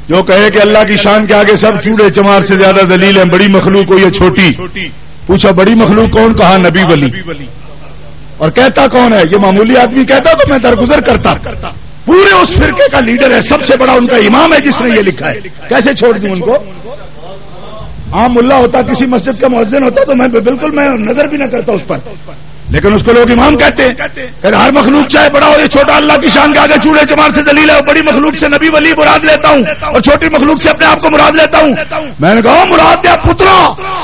جو کہے کہ اللہ کی شان کے آگے سب چوڑے چمار سے زیادہ ذلیل ہیں, بڑی مخلوق ہو یہ چھوٹی. پوچھا بڑی مخلوق کون؟ کہا نبی ولی. اور کہتا کون ہے؟ یہ معمولی آدمی کہتا تو میں درگزر کرتا. پورے اس فرقے کا لیڈر ہے, سب سے بڑا ان کا امام ہے جس نے یہ لکھا ہے. کیسے چھوڑ دوں ان کو؟ عام ملا ہوتا, کسی مسجد کا مؤذن ہوتا تو میں بالکل میں نظر بھی نہ کرتا اس پر, لیکن اس کو لوگ امام کہتے ہیں. کہ ہر مخلوق چاہے بڑا ہو یا چھوٹا, اللہ کی شان کے آگے چوڑے چمار سے ذلیل ہے. بڑی مخلوق سے نبی ولی مراد لیتا ہوں, اور چھوٹی مخلوق سے اپنے آپ کو مراد لیتا ہوں. میں نے کہا مراد دیا پترا,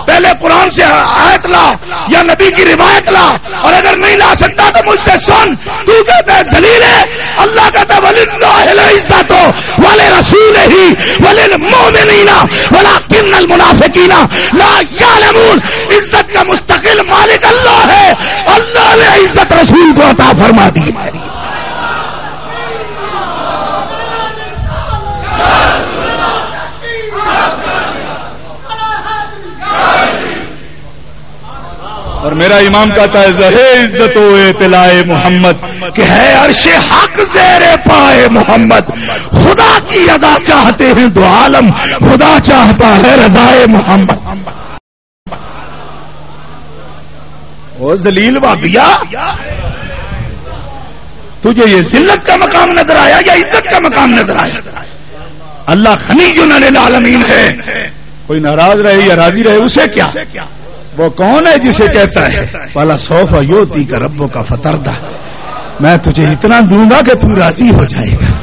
پہلے قرآن سے آیت لا یا نبی کی روایت لا, اور اگر نہیں لا سکتا تو مجھ سے سن. تو کہتا ہے ذلیل ہے, اللہ کہتا ہے وللہ العزت ولرسولہ وللمؤمنین ولکن المنافقین لا یعلمون. عزت کا مستقل مالک اللہ ہے, اللہ نے عزت رسول کو عطا فرما دی. اور میرا امام کہتا ہے زہے عزت و اطلاع محمد, کہ ہے عرش حق زیر پائے محمد. خدا کی رضا چاہتے ہیں دو عالم, خدا چاہتا ہے رضائے محمد. وہ ذلیل وابیا، تجھے یہ ذلت کا مقام نظر آیا یا عزت کا مقام نظر آیا؟ اللہ غنی عن العالمین ہے، کوئی ناراض رہے یا راضی رہے اسے کیا؟ وہ کون ہے جسے کہتا ہے والا سوف یؤتی کا ربو کا فتردہ، میں تجھے اتنا دوں گا کہ تو راضی ہو جائے گا؟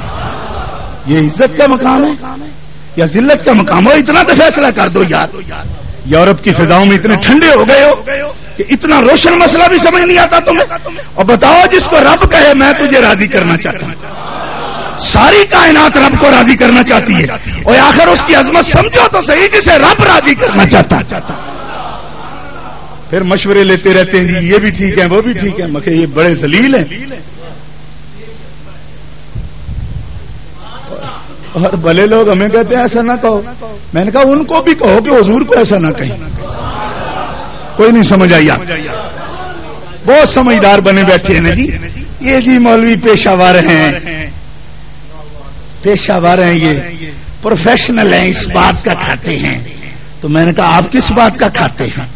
یہ عزت کا مقام ہے یا ذلت کا مقام ہو؟ اتنا تو فیصلہ کر دو یار۔ یورپ کی فضاؤں میں اتنے ٹھنڈے ہو گئے ہو کہ اتنا روشن مسئلہ بھی سمجھ نہیں آتا تمہیں، اور بتاؤ جس کو رب کہے میں تجھے راضی کرنا چاہتا ہوں، ساری کائنات رب کو راضی کرنا چاہتی ہے، اور آخر اس کی عظمت سمجھو تو صحیح جسے رب راضی کرنا چاہتا۔ پھر مشورے لیتے رہتے ہیں جی یہ بھی ٹھیک ہے وہ بھی ٹھیک ہے، مگر یہ بڑے ذلیل ہیں۔ اور بھلے لوگ ہمیں کہتے ہیں ایسا نہ کہو، میں نے کہا ان کو بھی کہو کہ حضور کو ایسا نہ کہیں۔ کوئی نہیں سمجھ آئی؟ آپ بہت سمجھدار بنے بیٹھے ہیں نا جی، یہ جی مولوی پیشہ ور ہیں، پیشہ ور ہیں، یہ پروفیشنل ہیں، اس بات کا کھاتے ہیں۔ تو میں نے کہا آپ کس بات کا کھاتے ہیں؟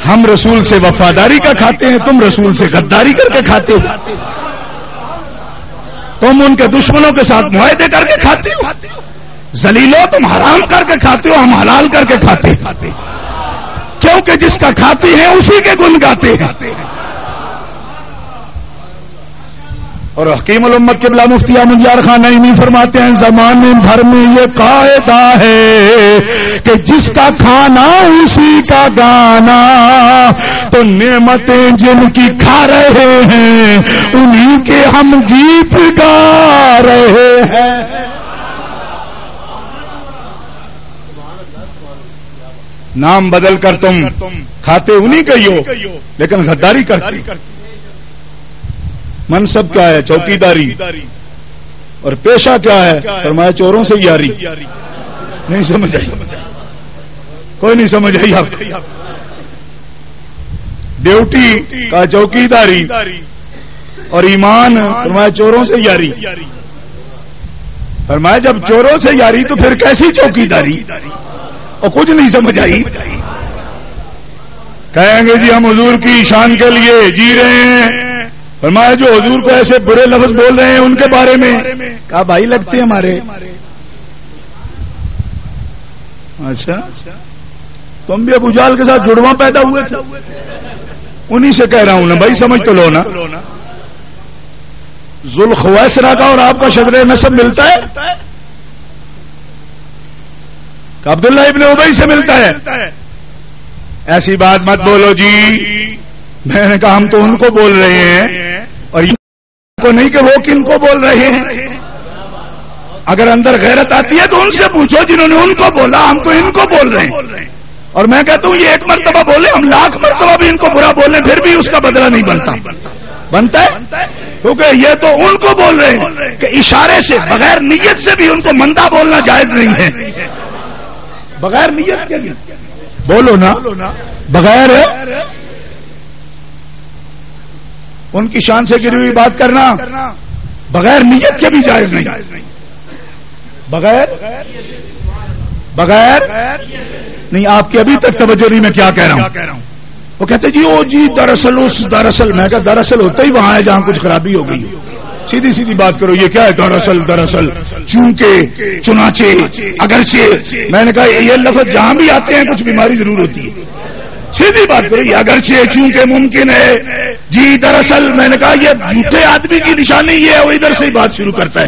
ہم رسول سے وفاداری کا کھاتے ہیں، تم رسول سے غداری کر کے کھاتے ہو، تم ان کے دشمنوں کے ساتھ معاہدے کر کے کھاتے ہو، ذلیلو تم حرام کر کے کھاتے ہو، ہم حلال کر کے کھاتے ہیں، کیونکہ جس کا کھاتے ہیں اسی کے گن گاتے ہیں۔ اور حکیم الامت قبلہ مفتی احمد یار خان نعیمی فرماتے ہیں زمانے بھر میں یہ قاعدہ ہے کہ جس کا کھانا اسی کا گانا، تو نعمتیں جن کی کھا رہے ہیں انہی کے ہم گیت گا رہے ہیں۔ نام بدل کر تم کھاتے انہی کے ہی ہو لیکن غداری کرتے۔ منصب کیا ہے؟ چوکیداری، اور پیشہ کیا ہے؟ فرمایا چوروں سے یاری۔ نہیں سمجھ آئی؟ کوئی نہیں سمجھ آئی آپ؟ ڈیوٹی کا چوکیداری اور ایمان، فرمایا چوروں سے یاری۔ فرمایا جب چوروں سے یاری تو پھر کیسی چوکیداری؟ اور کچھ نہیں سمجھ آئی؟ کہیں گے جی ہم حضور کی شان کے لیے جی رہے ہیں۔ فرمایا جو حضور کو ایسے برے لفظ بول رہے ہیں ان کے بارے میں، کہا بھائی لگتے ہیں ہمارے۔ اچھا تم بھی ابو جہل کے ساتھ جڑواں پیدا ہوئے تھے؟ انہی سے کہہ رہا ہوں نا بھائی، سمجھ تو لو نا۔ ذوالخویسرہ کا اور آپ کا شجرہ نسب ملتا ہے کہ عبداللہ ابن ابی سے ملتا ہے؟ ایسی بات مت بولو جی۔ میں نے کہا ہم تو ان کو بول رہے ہیں اور کو نہیں کہ وہ کن کو بول رہے ہیں۔ اگر اندر غیرت آتی ہے تو ان سے پوچھو جنہوں نے ان کو بولا، ہم تو ان کو بول رہے ہیں۔ اور میں کہتا ہوں یہ ایک مرتبہ بولے، ہم لاکھ مرتبہ بھی ان کو برا بولیں پھر بھی اس کا بدلہ نہیں بنتا ہے، کیونکہ یہ تو ان کو بول رہے ہیں کہ اشارے سے بغیر نیت سے بھی ان کو مندہ بولنا جائز نہیں ہے۔ بغیر نیت کے لیے بولو نا، بغیر ان کی شان سے گری ہوئی بات کرنا بغیر نیت کے بھی جائز نہیں۔ بغیر نہیں، آپ کی ابھی تک توجہ نہیں، میں کیا کہہ رہا ہوں؟ وہ کہتے جی او جی دراصل میں کہا دراصل ہوتا ہی وہاں ہے جہاں کچھ خرابی ہو گئی۔ سیدھی بات کرو، یہ کیا ہے دراصل چونکہ چنانچہ اگرچہ؟ میں نے کہا یہ لفظ جہاں بھی آتے ہیں کچھ بیماری ضرور ہوتی ہے۔ سیدھی بات کرو، یہ اگرچہ چونکہ ممکن ہے جی دراصل، میں نے کہا یہ جھوٹے آدمی کی نشانی یہ ہے وہ ادھر سے ہی بات شروع کرتا ہے۔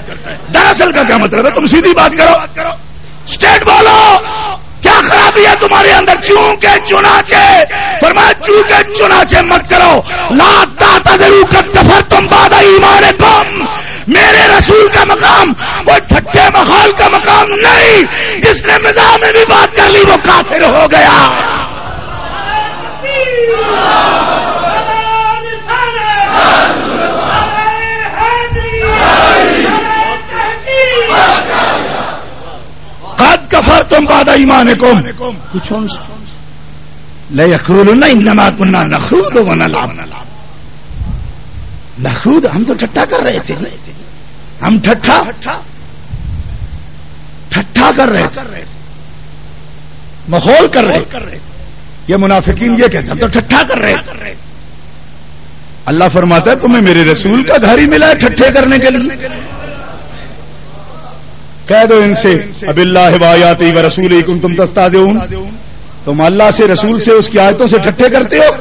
دراصل کا کیا مطلب ہے؟ تم سیدھی بات کرو، اسٹیٹ بولو، کیا خرابی ہے تمہارے اندر؟ چونکہ چنانچہ، فرمایا چونکہ چنانچہ مت کرو۔ لا تعتذروا قد کفرتم بعد ایمانکم، میرے رسول کا مقام وہ ٹھٹے مخال کا مقام نہیں، جس نے مزاح میں بھی بات کر لی وہ کافر ہو گیا۔ قد کفرتم بعد ایمانکم، کچھ لیقولن انما كنا نخوض ونلعب۔ نخوض، ہم تو ٹھٹھا کر رہے تھے، ہم ٹھٹھا کر رہے تھے، مخول کر رہے۔ یہ منافقین یہ کہتے ہیں ہم تو ٹھٹھا کر رہے تھے۔ اللہ فرماتا ہے تمہیں میرے رسول کا گھر ہی ملا ہے ٹھٹھے کرنے کے لیے. کہہ دو ان سے اب اللہ وآیاتہ ورسولہ کنتم تستہزئون، تم اللہ سے رسول سے اس کی آیتوں سے ٹھٹھے کرتے ہو.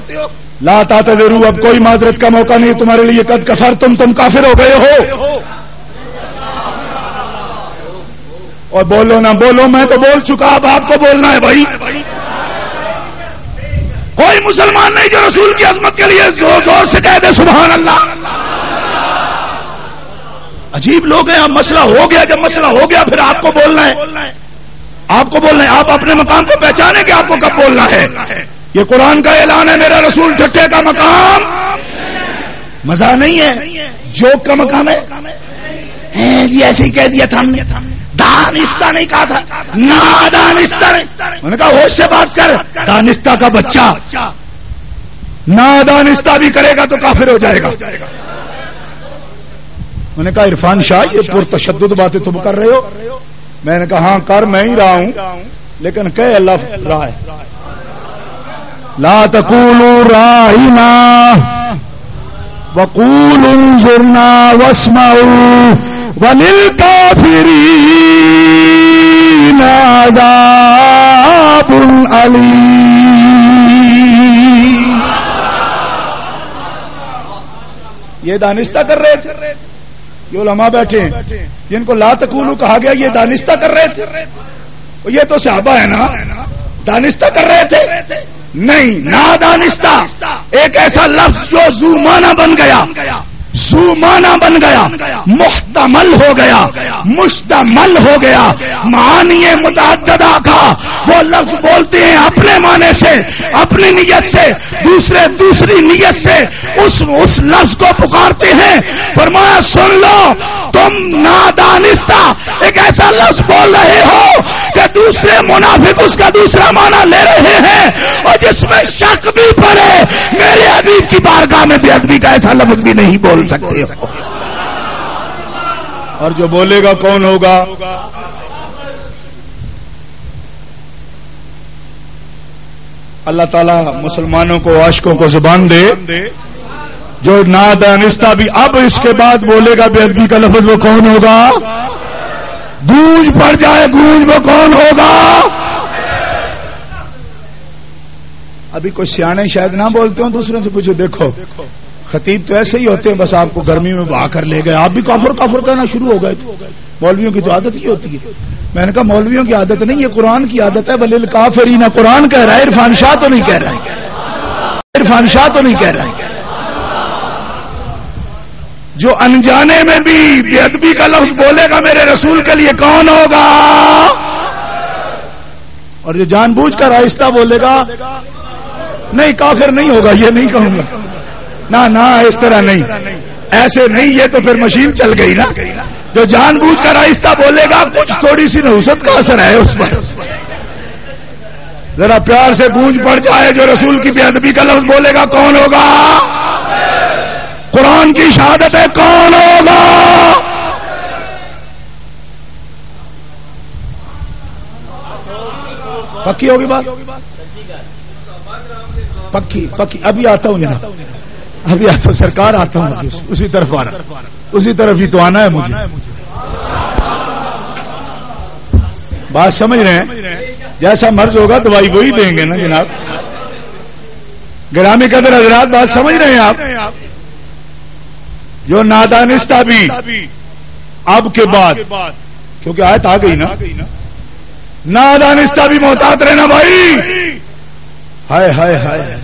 لا تعتذروا، اب کوئی معذرت کا موقع نہیں تمہارے لیے، قد کفرتم، تم کافر ہو گئے ہو. اور بولو نہ بولو، میں تو بول چکا، اب آپ کو بولنا ہے بھائی. کوئی مسلمان نہیں جو رسول کی عظمت کے لیے زور زور سے کہہ دے سبحان اللہ. عجیب لوگ ہیں. اب مسئلہ ہو گیا، جب مسئلہ ہو گیا پھر آپ کو بولنا ہے، آپ کو بولنا ہے. آپ اپنے مقام کو پہچانیں کہ آپ کو کب بولنا ہے. یہ قرآن کا اعلان ہے، میرا رسول ٹھٹھے کا مقام مزہ نہیں ہے، جوک کا مقام ہے. جی ایسے ہی کہہ دیا تھا ہم نے، دانستہ نہیں کہا تھا، نادانستہ نہیں. میں نے کہا ہوش سے بات کر، دانستہ کا بچہ نادانستہ بھی کرے گا تو کافر ہو جائے گا. میں نے کہا عرفان شاہ یہ پرتشدد باتیں تم کر رہے ہو. میں نے کہا ہاں کر میں ہی رہا ہوں، لیکن کہ اللہ رہا ہے. لا تقولوا راعنا وقولوا انظرنا واسمعوا وللکافرین عذاب علیم. یہ دانستہ کر رہے تھے، یہ علماء بیٹھے ہیں جن کو لا تقولوا کہا گیا، یہ دانستہ کر رہے تھے. یہ تو صحابہ ہے نا، دانستہ کر رہے تھے؟ نہیں، نادانستہ ایک ایسا لفظ جو ذو معنی بن گیا، ذو معنی بن گیا، محتمل ہو گیا، مشتمل ہو گیا، معانی متعددہ کا وہ لفظ بولتے ہیں اپنے معنی سے، اپنی نیت سے، دوسری نیت سے اس لفظ کو پکارتے ہیں. فرمایا سن لو تم نادانستہ ایک ایسا لفظ بول رہے ہو کہ دوسرے منافق اس کا دوسرا معنی لے رہے ہیں، اور جس میں شک بھی پڑے میرے حبیب کی بارگاہ میں بے ادبی کا ایسا لفظ بھی نہیں بول سکتے ہو. اور جو بولے گا کون ہوگا؟ اللہ تعالیٰ مسلمانوں کو، عاشقوں کو زبان دے. جو نادانستہ بھی اب اس کے بعد بولے گا بے ادبی کا لفظ، وہ کون ہوگا؟ گونج پڑ جائے گونج، وہ کون ہوگا؟ ابھی کوئی سیانے شاید نہ بولتے ہوں، دوسروں سے پوچھو. دیکھو خطیب تو ایسے ہی ہوتے ہیں، بس آپ کو گرمی میں بہا کر لے گئے، آپ بھی کافر کافر کہنا شروع ہو گئے. مولویوں کی تو عادت ہی ہوتی ہے. میں نے کہا مولویوں کی عادت نہیں، یہ قرآن کی عادت ہے. وَلِلْكَافِرِينَ قرآن کہہ رہا ہے، عرفان شاہ تو نہیں کہہ رہا ہے، عرفان شاہ تو نہیں کہہ رہا ہے. جو انجانے میں بھی بے ادبی کا لفظ بولے گا میرے رسول کے لیے کون ہوگا؟ اور جو جان بوجھ کر آہستہ بولے گا نہیں، کافر نہیں ہوگا. یہ نہیں کہوں گا، نہ اس طرح نہیں، ایسے نہیں. یہ تو پھر مشین چل گئی نا. جو جان بوجھ کر آہستہ بولے گا کچھ تھوڑی سی نحوست کا اثر ہے اس پر. ذرا پیار سے گونج پڑ جائے. جو رسول کی بے ادبی کا لفظ بولے گا کون ہوگا؟ قرآن کی شہادت ہے، کون ہوگا؟ پکی ہوگی بات؟ پکی پکی. ابھی آتا ہوں جناب، ابھی آتا ہوں، سرکار آتا ہوں، اسی طرف آ رہا، اسی طرف ہی تو آنا ہے مجھے. بات سمجھ رہے ہیں؟ جیسا مرض ہوگا دوائی وہی دیں گے نا جناب. گرامی قدر حضرات بات سمجھ رہے ہیں آپ؟ جو نادانستہ بھی اب کے بعد، کیونکہ آیت آ گئی نا، نادانستہ بھی محتاط رہنا بھائی. ہائے ہائے ہائے.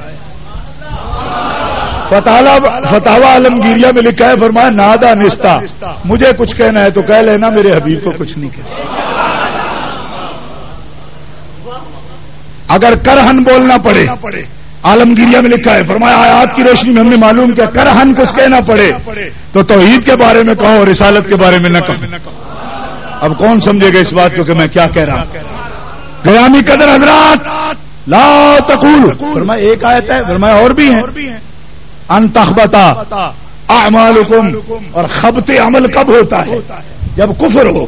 فتاوی عالمگیریہ میں لکھا ہے، فرمایا نادانستہ مجھے کچھ کہنا ہے تو کہہ لینا، میرے حبیب کو کچھ نہیں کہنا. اگر کرہن بولنا پڑے، عالمگیریہ میں لکھا ہے، فرمایا آیات کی روشنی میں ہم نے معلوم کیا کرہن کچھ کہنا پڑے تو توحید کے بارے میں کہو، رسالت کے بارے میں نہ کہو. اب کون سمجھے گا اس بات کو کہ میں کیا کہہ رہا ہوں؟ گرامی قدر حضرات، لا تقول، فرمایا ایک آیت ہے، فرمایا اور بھی ہیں، ان تخبتا اعمالکم. اور خبط عمل کب ہوتا ہے؟ جب کفر ہو.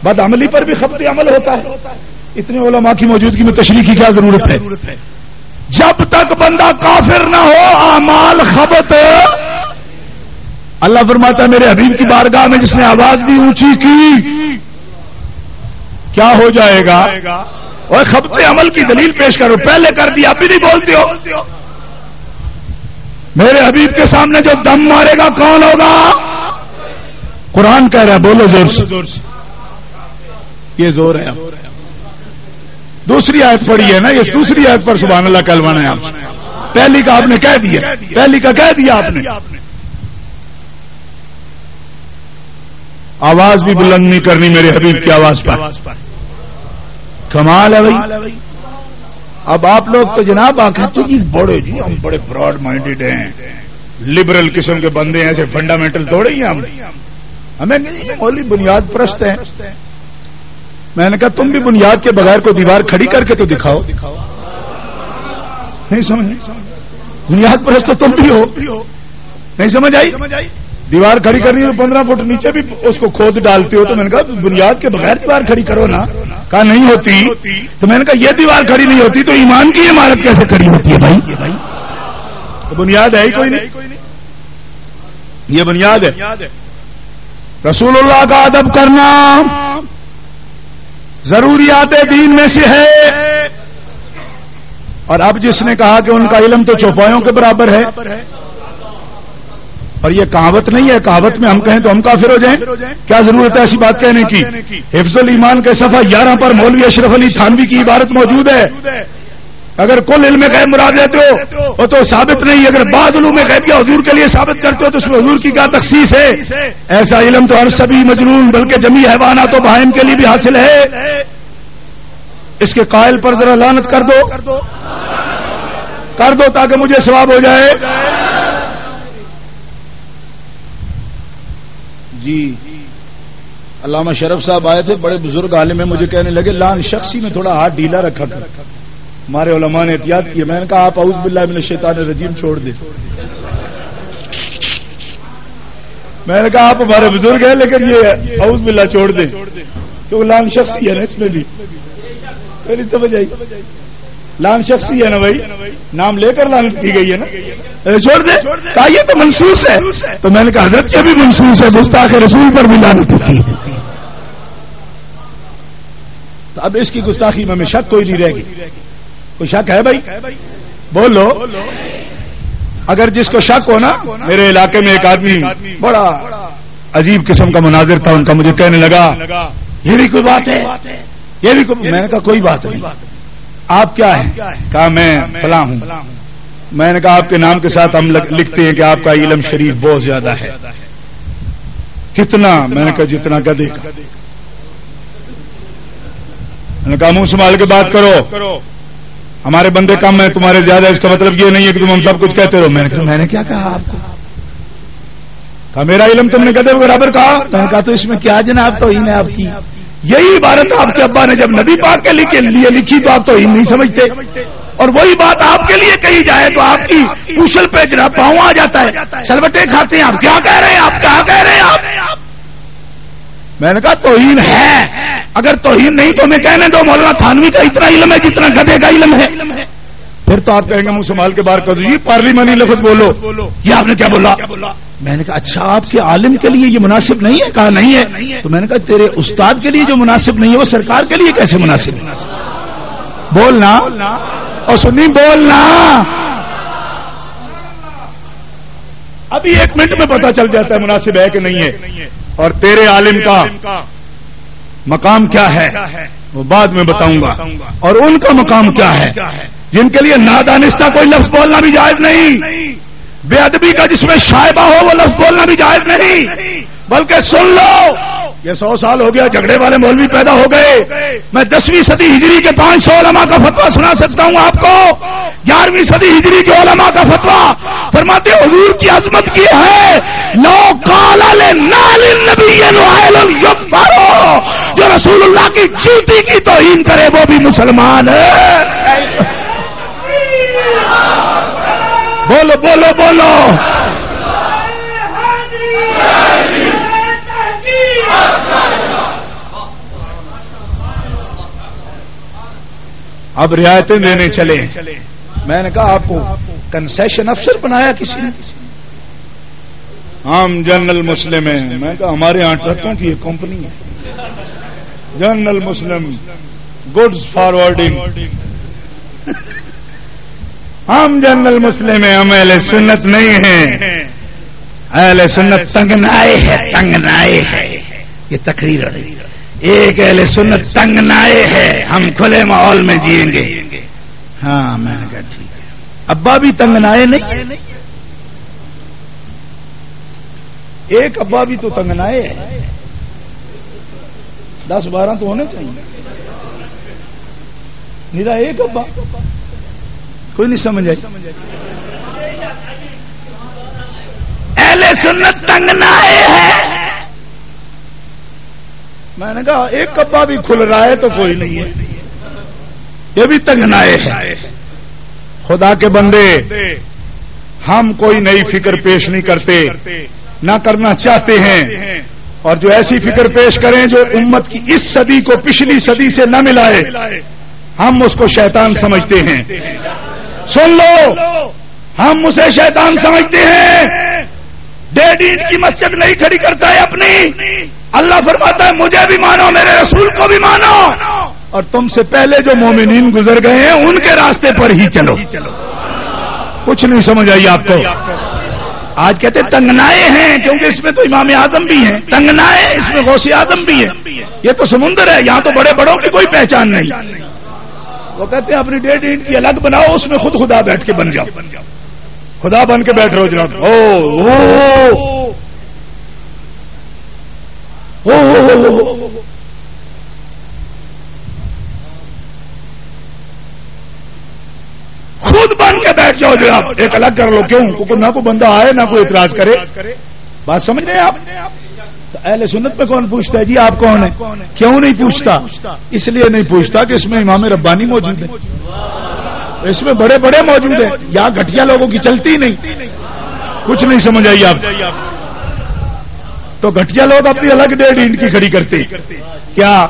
بد عملی پر بھی خبط عمل ہوتا ہے. اتنے علماء کی موجودگی میں تشریح کی کیا ضرورت ہے؟ جب تک بندہ کافر نہ ہو اعمال خبط. اللہ فرماتا ہے میرے حبیب کی بارگاہ میں جس نے آواز بھی اونچی کی کیا ہو جائے گا؟ اور خبط عمل کی دلیل پیش کرو. پہلے کر دیا اب بھی نہیں بولتے ہو. میرے حبیب کے سامنے جو دم مارے گا کون ہوگا؟ قرآن کہہ رہا ہے بولو زور سے. یہ زور ہے. دوسری آیت پڑھی ہے نا, یہ دوسری آیت پر سبحان اللہ کہلوانا ہے آپ. پہلی کا آپ نے کہہ دیا, پہلی کا کہہ دیا آپ نے. آواز بھی بلند نہیں کرنی میرے حبیب کی آواز پر. کمال ہے بھائی. اب آپ لوگ تو جناب کہتے ہیں بڑے جی ہم بڑے براڈ مائنڈیڈ ہیں, لبرل قسم کے بندے ہیں, ایسے فنڈامنٹل توڑے ہی ہمیں مولوی بنیاد پرست ہیں. میں نے کہا تم بھی بنیاد کے بغیر کو دیوار کھڑی کر کے تو دکھاؤ. نہیں سمجھ, بنیاد پرست تو تم بھی ہو. نہیں سمجھ آئی؟ دیوار کھڑی کرنی ہے 15 فٹ نیچے بھی اس کو کھود ڈالتے ہو. تو میں نے کہا بنیاد کے بغیر دیوار کھڑی کرو نا. کہا نہیں ہوتی. تو میں نے کہا یہ دیوار کھڑی نہیں ہوتی تو ایمان کی عمارت کیسے کھڑی ہوتی ہے بھائی؟ تو بنیاد ہے ہی کوئی نہیں. یہ بنیاد ہے. رسول اللہ کا ادب کرنا ضروریات دین میں سے ہے. اور اب جس نے کہا کہ ان کا علم تو چوپایوں کے برابر ہے, اور یہ کہاوت نہیں ہے, کہاوت میں ہم کہیں تو ہم کافر ہو جائیں. کیا ضرورت ہے ایسی بات کہنے کی؟ حفظ الایمان کے صفحہ 11 پر مولوی اشرف علی تھانوی کی عبارت موجود ہے. اگر کل علم غیب مراد لیتے ہو وہ تو ثابت نہیں. اگر بعض علوم غیبیہ حضور کے لیے ثابت کرتے ہو تو اس میں حضور کی کیا تخصیص ہے؟ ایسا علم تو ہر سبھی مجنون بلکہ جمیع حیوانات و بہائم کے لیے بھی حاصل ہے. اس کے قائل پر ذرا لعنت کر دو تاکہ مجھے ثواب ہو جائے. جی علامہ شرف صاحب آئے تھے, بڑے بزرگ عالم ہیں, مجھے کہنے لگے لعن شخصی میں تھوڑا ہاتھ ڈھیلا رکھا کر. ہمارے علماء نے احتیاط کی. میں نے کہا آپ اعوذ باللہ من الشیطان الرجیم چھوڑ دیں. میں نے کہا آپ ہمارے بزرگ ہیں لیکن یہ اعوذ باللہ چھوڑ دیں کیونکہ لعن شخصی ہے نا, اس میں بھی میری توجہ آئی. لعن شخصی ہے نا بھائی, نام لے کر لعنت کی گئی ہے نا, چھوڑ دے. کہا یہ تو منسوس ہے. تو میں نے کہا حضرت یہ بھی منسوس ہے, گستاخ رسول پر بھی لعنت ہوتی ہے. تو اب اس کی گستاخی میں شک کوئی نہیں رہے گی. کوئی شک ہے بھائی؟ بولو. اگر جس کو شک ہو نا, میرے علاقے میں ایک آدمی بڑا عجیب قسم کا مناظر تھا ان کا, مجھے کہنے لگا یہ بھی کوئی بات ہے, یہ بھی کوئی. میں نے کہا کوئی بات نہیں. آپ کیا ہیں؟ کہا میں فلاں ہوں. میں نے کہا آپ کے نام کے ساتھ ہم لکھتے ہیں کہ آپ کا علم شریف بہت زیادہ ہے. کتنا؟ میں نے کہا جتنا گدھے کا. میں نے کہا منہ سنبھال کے بات کرو, ہمارے بندے کم ہیں تمہارے زیادہ, اس کا مطلب یہ نہیں ہے کہ تم ہم سب کچھ کہتے رہو. میں نے کیا کہا آپ کو؟ کہا میرا علم تم نے گدھے کے برابر کہا. میں نے کہا تو اس میں کیا جناب توہین ہے آپ کی؟ یہی عبارت آپ کے ابا نے جب نبی پاک کے لیے لکھی تو آپ توہین نہیں سمجھتے, اور وہی بات آپ کے لیے کہی جائے تو آپ کی پوچھل پہ جرا پاؤں آ جاتا ہے, سلوٹے کھاتے ہیں. آپ کیا کہہ رہے ہیں, آپ کیا کہہ رہے ہیں آپ؟ میں نے کہا توہین ہے. اگر توہین نہیں تو ہمیں کہنے دو مولانا تھانوی کا اتنا علم ہے جتنا گدھے کا علم ہے. پھر تو آپ کہیں گے منہ سنبھال کے باہر کر دیجیے, پارلیمانی لفظ بولو. یہ آپ نے کیا بولا؟ میں نے کہا اچھا آپ کے عالم کے لیے یہ مناسب نہیں ہے؟ کہا نہیں ہے. تو میں نے کہا تیرے استاد کے لیے جو مناسب نہیں ہے وہ سرکار کے لیے کیسے مناسب ہے؟ بولنا اور سنی بولنا. ابھی 1 منٹ میں پتا چل جاتا ہے مناسب ہے کہ نہیں ہے. اور تیرے عالم کا مقام کیا ہے وہ بعد میں بتاؤں گا, اور ان کا مقام کیا ہے جن کے لیے نادانستہ کوئی لفظ بولنا بھی جائز نہیں, بے ادبی کا جس میں شائبہ ہو وہ لفظ بولنا بھی جائز نہیں. بلکہ سن لو, یہ 100 سال ہو گیا جھگڑے والے مولوی پیدا ہو گئے. میں 10ویں صدی ہجری کے 500 علماء کا فتویٰ سنا سکتا ہوں آپ کو. 11ویں صدی ہجری کے علماء کا فتویٰ فرماتے حضور کی عظمت کی ہے, لو قال لنال النبی نعیل یکفر, جو رسول اللہ کی جوتی کی توہین کرے وہ بھی مسلمان ہے. بولو بولو بولو. اب رعایتیں دینے چلے. میں نے کہا آپ کو کنسیشن افسر بنایا کسی نے؟ ہم جنرل مسلم ہیں. میں نے کہا ہمارے یہاں ٹرکوں کی ایک کمپنی ہے جنرل مسلم گڈز فارورڈنگ. ہم جنرل مسلم ہیں, ہم اہل سنت نہیں ہیں. اہل سنت تنگنائے ہے, تنگنائے ہے. یہ تقریر ہو رہی ہے. ایک اہل سنت تنگنائے ہے, ہم کھلے ماحول میں جئیں گے. ہاں میں نے کہا ٹھیک ہے. ابا بھی تنگنائے نہیں, ایک ابا بھی تو تنگنائے ہے, 10-12 تو ہونے چاہیے. میرا ایک ابا کوئی نہیں سمجھ آئی. اہل سنت تنگنائے ہے. میں نے کہا ایک ابا بھی کھل رہا ہے تو کوئی نہیں ہے, یہ بھی تنگنائے ہے. خدا کے بندے, ہم کوئی نئی فکر پیش نہیں کرتے, نہ کرنا چاہتے ہیں, اور جو ایسی فکر پیش کریں جو امت کی اس صدی کو پچھلی صدی سے نہ ملائے, ہم اس کو شیطان سمجھتے ہیں. سن لو, ہم اسے شیطان سمجھتے ہیں. ڈیڑھ اینٹ کی مسجد نہیں کھڑی کرتا ہے اپنی. اللہ فرماتا ہے مجھے بھی مانو, میرے رسول کو بھی مانو, اور تم سے پہلے جو مومنین گزر گئے ہیں ان کے راستے پر ہی چلو. کچھ نہیں سمجھ آئی آپ کو؟ آج کہتے تنگنائے ہیں کیونکہ اس میں تو امام اعظم بھی ہیں. تنگنائے, اس میں غوث اعظم بھی ہیں. یہ تو سمندر ہے, یہاں تو بڑے بڑوں کی کوئی پہچان نہیں. وہ کہتے ہیں اپنی ڈیڑھ اینٹ کی الگ بناؤ, اس میں خود خدا بیٹھ کے بن جاؤ. خدا بن کے بیٹھ رہے ہو جناب. خود بن کے بیٹھ جاؤ جناب, ایک الگ کر لو. کیوں؟ کیونکہ نہ کوئی بندہ آئے نہ کوئی اعتراض کرے. بات سمجھ رہے ہیں آپ؟ تو اہل سنت میں کون پوچھتا ہے جی آپ کون ہیں؟ کیوں نہیں پوچھتا؟ اس لیے نہیں پوچھتا کہ اس میں امام ربانی موجود ہے, اس میں بڑے بڑے موجود ہیں. یہاں گھٹیا لوگوں کی چلتی نہیں. کچھ نہیں سمجھ آئی آپ؟ تو گھٹیا لوگ اپنی الگ ڈیڑھ اینٹ کی کھڑی کرتے. کیا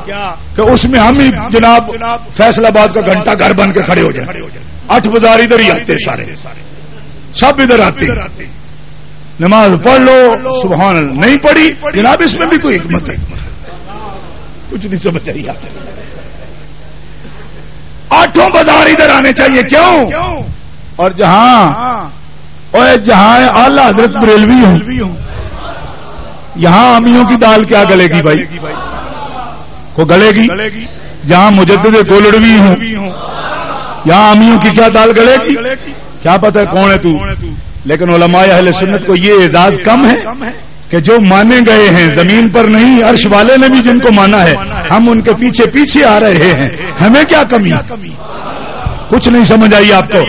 کہ اس میں ہم ہی جناب فیصل آباد کا گھنٹہ گھر بن کے کھڑے ہو جائیں. 8 بازار ادھر ہی آتے, سارے سب ادھر آتے. نماز پڑھ لو, سبحان اللہ. نہیں پڑھی جناب, اس میں بھی کوئی حکمت ہے. کچھ نہیں سمجھ آئی آپ؟ 8 بازار ادھر آنے چاہیے. کیوں؟ اور جہاں اعلیٰ حضرت بریلوی ہوں, یہاں امیوں کی دال کیا گلے گی بھائی؟ کو گلے گی. جہاں مجدد گولڑوی ہوں, یہاں امیوں کی کیا دال گلے گی؟ کیا پتہ ہے کون ہے تو. لیکن علماء اہل سنت کو یہ اعزاز کم ہے کہ جو مانے گئے ہیں زمین پر نہیں, عرش والے نے بھی جن کو مانا ہے, ہم ان کے پیچھے پیچھے آ رہے ہیں. ہمیں کیا کمی؟ کچھ نہیں سمجھ آئی آپ کو؟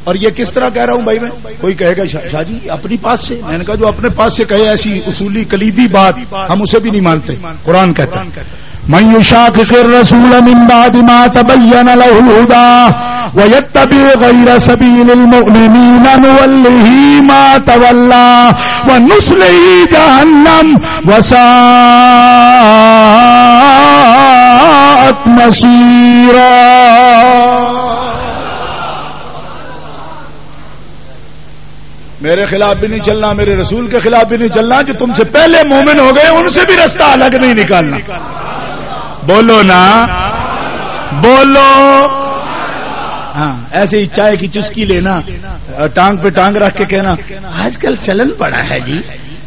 اور یہ کس طرح کہہ رہا ہوں بھائی میں؟ کوئی کہے گا شاہ جی اپنی پاس سے. میں نے کہا جو اپنے پاس سے کہے ایسی اصولی کلیدی بات ہم اسے بھی نہیں مانتے. قرآن کہتا ہے من یشاقق الرسول من بعد ما تبین له الهدى ويتبع غير سبيل المؤمنين نوله ما تولى ونصله جهنم وساءت مصيرا. میرے خلاف بھی نہیں چلنا, میرے رسول کے خلاف بھی نہیں چلنا. جو تم سے پہلے مومن ہو گئے ان سے بھی رستہ الگ نہیں نکالنا. بولو نا, بولو. ہاں ایسے ہی چائے کی چسکی لینا, ٹانگ پہ ٹانگ رکھ کے کہنا آج کل چلن بڑا ہے جی,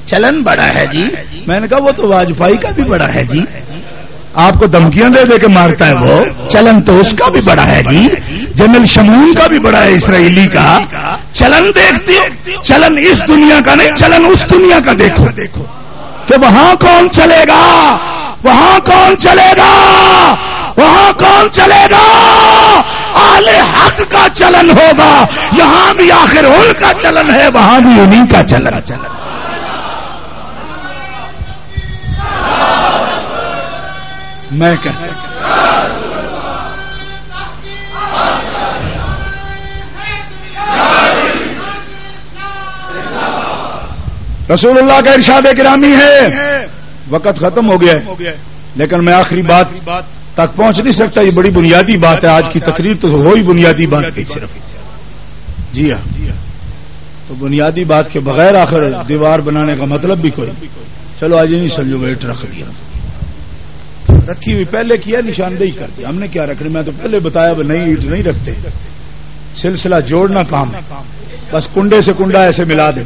چلن بڑا ہے جی. میں نے کہا وہ تو واجپائی کا بھی بڑا ہے جی, آپ کو دھمکیاں دے دے کے مارتا ہے وہ. چلن تو اس کا بھی بڑا ہے جی, جنرل شمون کا بھی بڑا ہے, اسرائیلی کا. چلن دیکھتی ہو, چلن اس دنیا کا نہیں, چلن اس دنیا کا دیکھو کہ وہاں کون چلے گا, وہاں کون چلے گا, وہاں کون چلے گا. اہل حق کا چلن ہوگا, یہاں بھی آخر ان کا چلن ہے, وہاں بھی انہیں کا چلن. میں کہتا ہوں رسول اللہ کا ارشاد گرامی ہے. وقت ختم ہو گیا ہے لیکن میں آخری بات تک پہنچ نہیں سکتا. یہ بڑی بنیادی بات ہے. آج کی تقریر تو وہی بنیادی بات کی صرف. جی ہاں, تو بنیادی بات کے بغیر آخر دیوار بنانے کا مطلب بھی کوئی. چلو آج نہیں سمجھو, ویٹ رکھ دیا, رکھی ہوئی پہلے کیا, نشاندہی کر دی. ہم نے کیا رکھنی, میں تو پہلے بتایا نہیں اینٹ نہیں رکھتے, سلسلہ جوڑنا کام ہے. بس کنڈے سے کنڈا ایسے ملا دیں,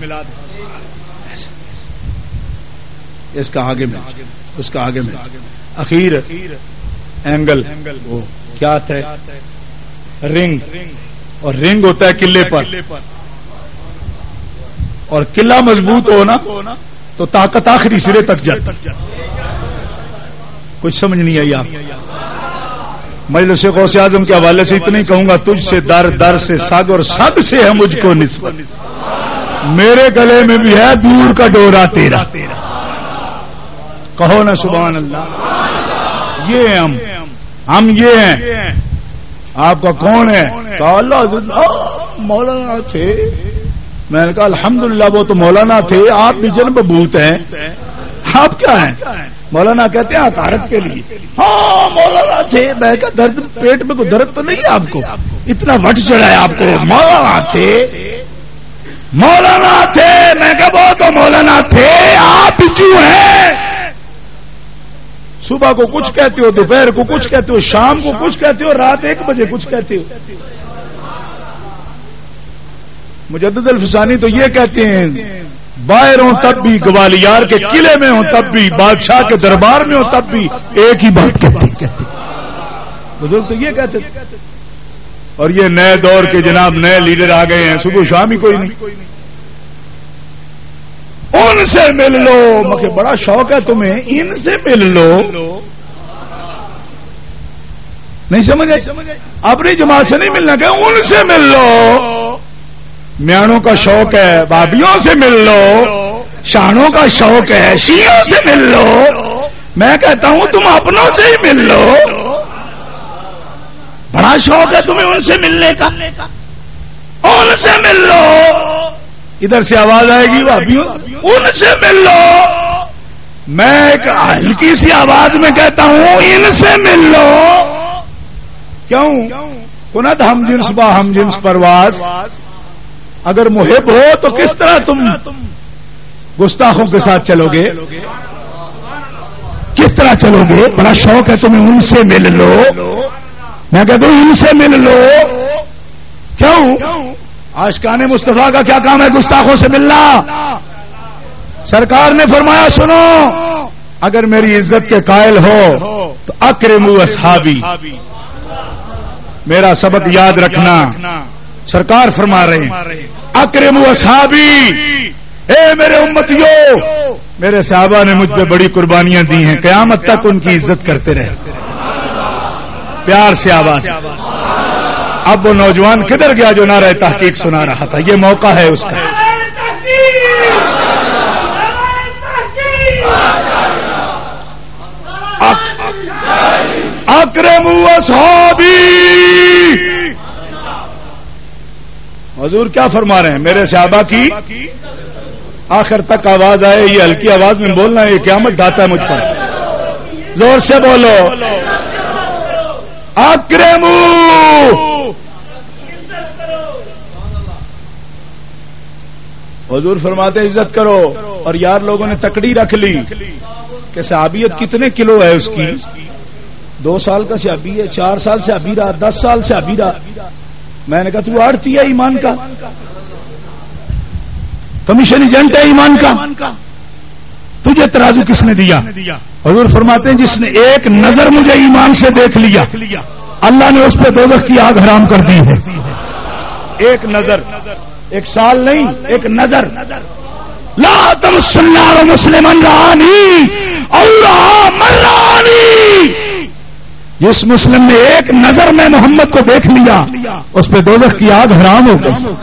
اس کا آگے میں اس کا آگے میں اخیر اینگل وہ کیا ہے, رنگ, اور رنگ ہوتا ہے قلعے پر, اور قلعہ مضبوط ہونا تو طاقت آخری سرے تک جاتی. کچھ سمجھ نہیں آئی آپ. مجلس غوث اعظم کے حوالے سے اتنا ہی کہوں گا, تجھ سے در در سے سگ اور سگ سے ہے مجھ کو نسبت, میرے گلے میں بھی ہے دور کا ڈورا تیرا. کہو نا سبحان اللہ. یہ ہیں ہم یہ ہیں. آپ کا کون ہے؟ کہا اللہ مولانا تھے. میں نے کہا الحمدللہ وہ تو مولانا تھے, آپ بھی جن ببوت ہیں. آپ کیا ہیں؟ مولانا کہتے ہیں عقارت کے لیے. ہاں مولانا تھے. میں کہا درد پیٹ میں کوئی درد تو نہیں ہے آپ کو, اتنا وٹ چڑھا ہے آپ کو. مولانا تھے, مولانا تھے. میں کہا وہ تو مولانا تھے, آپ بچو ہیں. صبح کو کچھ کہتے ہو, دوپہر کو کچھ کہتے ہو, شام کو کچھ کہتے ہو, رات 1 بجے کچھ کہتے ہو. مجدد الفسانی تو یہ کہتے ہیں باہر ہوں تب بھی, گوالیار کے قلعے میں ہوں تب بھی, بادشاہ کے دربار میں ہوں تب بھی ایک ہی بات کہتے. بزرگ تو یہ کہتے تھے. اور یہ نئے دور کے جناب نئے لیڈر آ گئے ہیں, صبح شام ہی کوئی نہیں. ان سے مل لو, مجھے بڑا شوق ہے تمہیں, ان سے مل لو. نہیں سمجھے, اپنی جماعت سے نہیں ملنا, کہ ان سے مل لو. میانوں کا شوق ہے, بابیوں سے مل لو. شانوں کا شوق ہے, شیعوں سے مل لو. میں کہتا ہوں تم اپنوں سے ہی مل لو. بڑا شوق ہے تمہیں ان سے ملنے کا, ان سے مل لو. ادھر سے آواز آئے گی بھابیوں, ان سے مل لو. میں ایک ہلکی سی آواز میں کہتا ہوں ان سے مل لو. کیوں؟ کند ہم جنس با ہم جنس پرواز. اگر محب ہو تو کس طرح تم گستاخوں کے ساتھ چلو گے, کس طرح چلو گے؟ بڑا شوق ہے تمہیں ان سے مل لو. میں کہتا ہوں ان سے مل لو. کیوں؟ عاشقان مصطفیٰ کا کیا کام ہے گستاخوں سے ملنا؟ سرکار نے فرمایا سنو, اگر میری عزت کے قائل ہو تو اکرموا اصحابی. میرا سبق یاد رکھنا, سرکار فرما رہے ہیں اکرموا اصحابی. اے میرے امتیوں, میرے صحابہ نے مجھ پہ بڑی قربانیاں دی ہیں, قیامت تک ان کی عزت کرتے رہے. پیار سے آواز. اب وہ نوجوان کدھر گیا جو نعرہ تحقیق سنا رہا تھا؟ یہ موقع ہے اس کا. اکرموا اصحابی. حضور کیا فرما رہے ہیں؟ میرے صحابہ کی آخر تک آواز آئے. یہ ہلکی آواز میں بولنا ہے, یہ قیامت ڈھاتا ہے مجھ پر. زور سے بولو, اکرموا. حضور فرماتے ہیں عزت کرو. اور یار لوگوں نے تکڑی رکھ لی کہ صحابیت کتنے کلو ہے اس کی. 2 سال کا صحابی ہے, 4 سال صحابی رہا, 10 سال صحابی رہا. میں نے کہا تو آڑتی ہے ایمان کا, کمیشن ایجنٹ ہے ایمان کا, تجھے ترازو کس نے دیا؟ حضور فرماتے ہیں جس نے ایک نظر مجھے ایمان سے دیکھ لیا, اللہ نے اس پہ دوزخ کی آگ حرام کر دی ہے. ایک نظر, 1 سال نہیں, ایک نظر. لا تمس النار مسلما رآنی او رآ من رآنی. جس مسلم نے ایک نظر میں محمد کو دیکھ لیا, اس پہ دوزخ کی آگ حرام ہو گئی.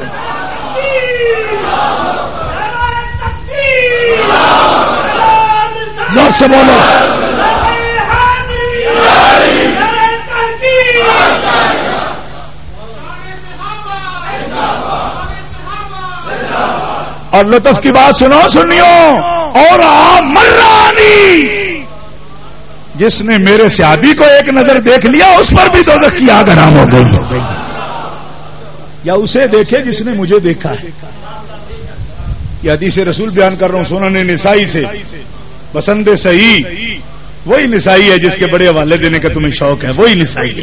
زور سے بولو. اور لطف کی بات سنو سنیو. اور مرانی, جس نے میرے صحابی کو ایک نظر دیکھ لیا اس پر بھی دوزخ کی آگ حرام ہو گئی. یا اسے دیکھے جس نے مجھے دیکھا ہے. یہ حدیث رسول بیان کر رہا ہوں سنن نسائی سے. پسند صحیح وہی نسائی ہے جس کے بڑے حوالے دینے کا تمہیں شوق ہے, وہی نسائی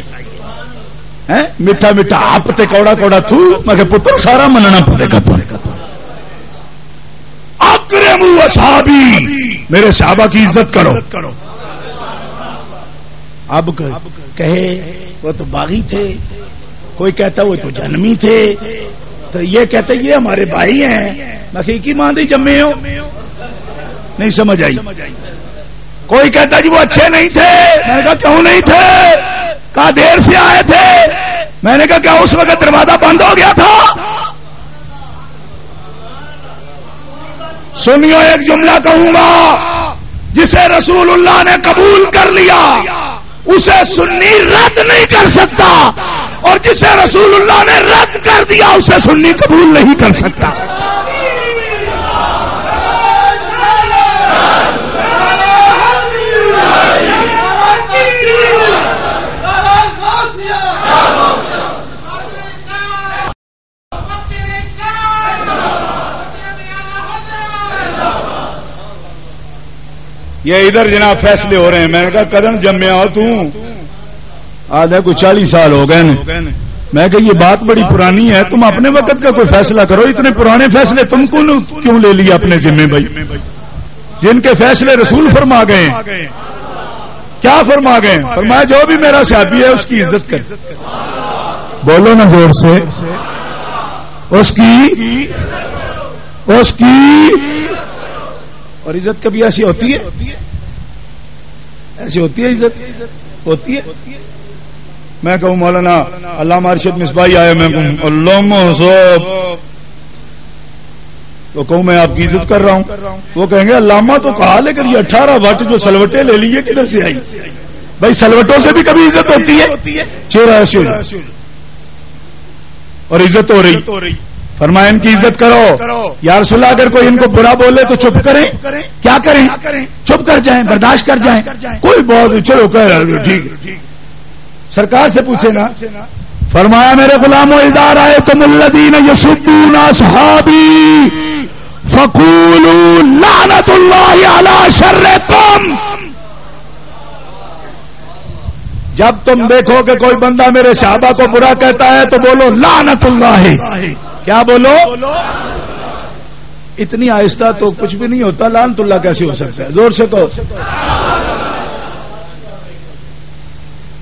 ہے. میٹھا میٹھا آپ تے کوڑا کوڑا تھو میں پتر سارا مننا پڑے گا. اکرموا اصحابی, میرے صحابہ کی عزت کرو. اب کہے وہ تو باغی تھے, کوئی کہتا وہ تو جنمی تھے, تو یہ کہتے یہ ہمارے بھائی ہیں. حقیقی ماندی جمے ہو نہیں سمجھ آئی. کوئی کہتا جی وہ اچھے نہیں تھے. میں نے کہا کیوں نہیں تھے؟ کہا دیر سے آئے تھے. میں نے کہا کیا اس وقت دروازہ بند ہو گیا تھا؟ سنیو ایک جملہ کہوں گا, جسے رسول اللہ نے قبول کر لیا اسے سنی رد نہیں کر سکتا, اور جسے رسول اللہ نے رد کر دیا اسے سنی قبول نہیں کر سکتا. یہ ادھر جناب فیصلے ہو رہے ہیں. میں نے کہا قدم جمیا ہو تم, آدھا کوئی 40 سال ہو گئے. میں کہ یہ بات بڑی پرانی ہے, تم اپنے وقت کا کوئی فیصلہ کرو. اتنے پرانے فیصلے تم کو کیوں لے لیے اپنے ذمہ بھائی؟ جن کے فیصلے رسول فرما گئے. کیا فرما گئے؟ فرمایا جو بھی میرا صحابی ہے اس کی عزت کر. بولو نا زور سے, اس کی اور عزت کبھی ایسی ہوتی ہے؟ ایسی ہوتی ہے عزت ہوتی ہے. میں کہوں مولانا علامہ ارشد مصباحی آئے, میں کہوں علامہ صاحب, تو کہوں میں آپ کی عزت کر رہا ہوں. وہ کہیں گے علامہ تو کہا, لیکن یہ 18 وٹ جو سلوٹیں لے لیے کدھر سے آئی؟ بھائی سلوٹوں سے بھی کبھی عزت ہوتی ہے؟ چہرہ ایسے اور عزت ہو رہی. فرمایا ان کی عزت کرو. یا رسول اللہ اگر کوئی ان کو برا بولے تو چپ کریں. کیا کریں؟ چپ کر جائیں, برداشت کر جائیں. کوئی بہت چلو کہہ رہا ٹھیک ہے. سرکار سے پوچھے نا, فرمایا میرے غلاموں اذا رأیتم الذین یسبون اصحابی فقولوا لعنت اللہ علی شرکم. جب تم دیکھو کہ کوئی بندہ میرے صحابہ کو برا کہتا ہے تو بولو لعنت اللہ. کیا بولو؟ اتنی آہستہ تو کچھ بھی نہیں ہوتا. لعنت اللہ کیسے ہو سکتا ہے؟ زور سے کہو.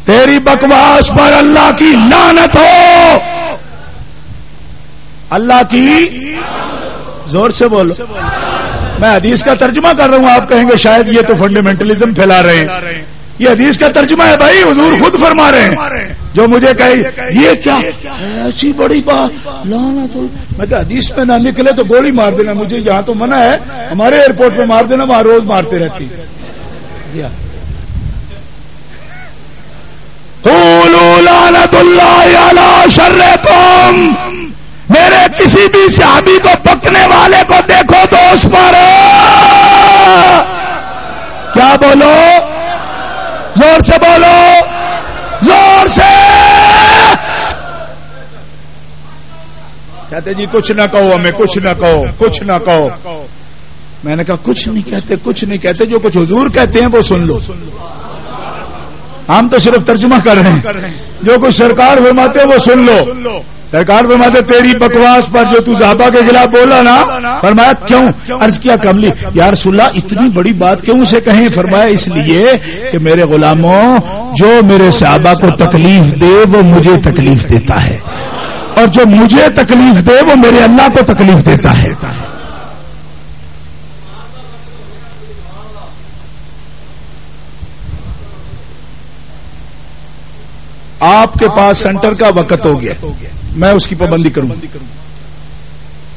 تیری بکواس پر اللہ کی لعنت ہو. اللہ کی, زور سے بولو. میں حدیث کا ترجمہ کر رہا ہوں, آپ کہیں گے شاید یہ تو فنڈامنٹلزم پھیلا رہے ہیں. یہ حدیث کا ترجمہ ہے بھائی, حضور خود فرما رہے ہیں. جو مجھے کہے یہ کیا ایسی بڑی بات لعنت, میں کہ حدیث میں نہ نکلے تو گولی مار دینا. مجھے یہاں تو منع ہے, ہمارے ایئرپورٹ پہ مار دینا, وہاں روز مارتے رہتی. قولوا لعنت اللہ علی شرکم. میرے کسی بھی صحابی کو پکنے والے کو دیکھو تو اس پر کیا بولو؟ زور سے بولو, زور سے. کہتے جی کچھ نہ کہو, ہمیں کچھ نہ کہو, کچھ نہ کہو. میں نے کہا کچھ نہیں کہتے, کچھ نہیں کہتے. جو کچھ حضور کہتے ہیں وہ سن لو. ہم تو صرف ترجمہ کر رہے ہیں. جو کچھ سرکار فرماتے وہ سن لو. سرکار فرماتے تیری بکواس پر جو تو صحابہ کے خلاف بولا نا, فرمایا کیوں؟ عرض کیا کملی یا رسول اللہ اتنی بڑی بات کیوں سے کہیں؟ فرمایا اس لیے کہ میرے غلاموں جو میرے صحابہ کو تکلیف دے وہ مجھے تکلیف دیتا ہے, اور جو مجھے تکلیف دے وہ میرے اللہ کو تکلیف دیتا ہے. آپ کے پاس سینٹر کا وقت ہو گیا, میں اس کی پابندی کروں.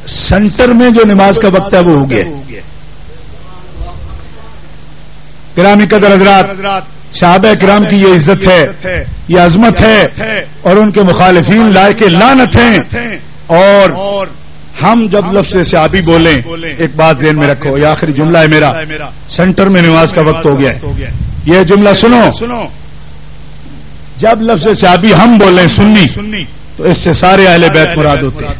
سینٹر میں جو نماز کا وقت ہے وہ ہو گیا. گرامی قدر حضرات, صحابہ کرام کی یہ عزت ہے, یہ عظمت ہے, اور ان کے مخالفین لائق لعنت ہیں. اور ہم جب لفظ صحابی بولیں, ایک بات ذہن میں رکھو, یہ آخری جملہ ہے میرا. سینٹر میں نماز کا وقت ہو گیا ہے. یہ جملہ سنو، جب لفظ صحابی ہم بولیں سنی تو اس سے سارے اہل بیت مراد ہوتے ہیں،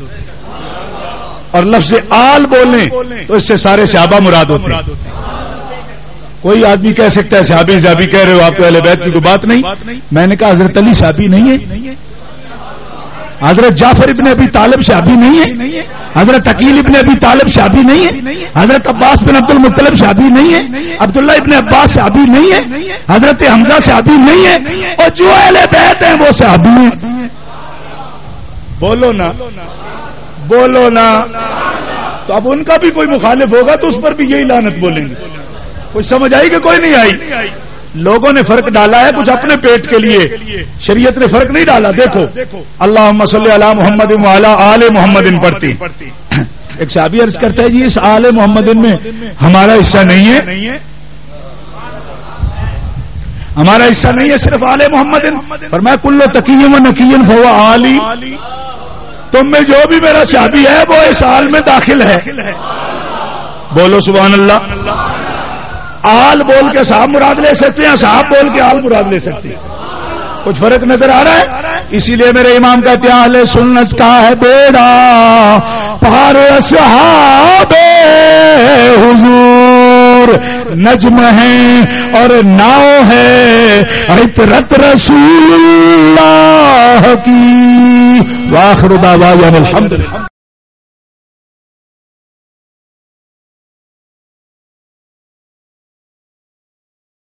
اور لفظ آل بولیں تو اس سے سارے صحابہ مراد ہوتے ہیں۔ کوئی آدمی کہہ سکتا ہے صحابی صحابی کہہ رہے ہو آپ تو اہل بیت کی کوئی بات نہیں۔ میں نے کہا حضرت علی صحابی نہیں ہے، حضرت جعفر ابن ابی طالب صحابی نہیں ہے، حضرت عقیل ابن ابی طالب صحابی نہیں ہے، حضرت عباس بن عبد المطلب صحابی نہیں ہے، عبداللہ ابن عباس صحابی نہیں ہے، حضرت حمزہ صحابی نہیں ہے، اور جو اہل بیت ہیں وہ صحابی ہیں۔ بولو نا، بولو نا۔ تو اب ان کا بھی کوئی مخالف ہوگا تو اس پر بھی یہی لعنت بولیں گے۔ کچھ سمجھ آئی کہ کوئی نہیں آئی؟ لوگوں نے فرق ڈالا ہے کچھ اپنے پیٹ کے لیے، شریعت نے فرق نہیں ڈالا۔ دیکھو اللہم صلی علی محمد وعلی آل محمد پڑھتی، ایک صحابی عرض کرتا ہے جی اس آل محمد میں ہمارا حصہ نہیں ہے، ہمارا حصہ نہیں ہے، صرف آل محمد۔ فرمایا کل تقی و نقی فہو آلی، تم میں جو بھی میرا صحابی ہے وہ اس آل میں داخل ہے۔ بولو سبحان اللہ۔ آل بول کے صاحب مراد لے سکتے ہیں، صاحب بول کے آل مراد لے سکتے ہیں، کچھ فرق نظر آ رہا ہے؟ اسی لیے میرے امام کہتے ہیں اہل سنت کا ہے بیڑا پار اصحاب حضور، نجم ہیں اور ناؤ ہے عطرت رسول اللہ کی۔ وآخر دعوانا الحمدللہ۔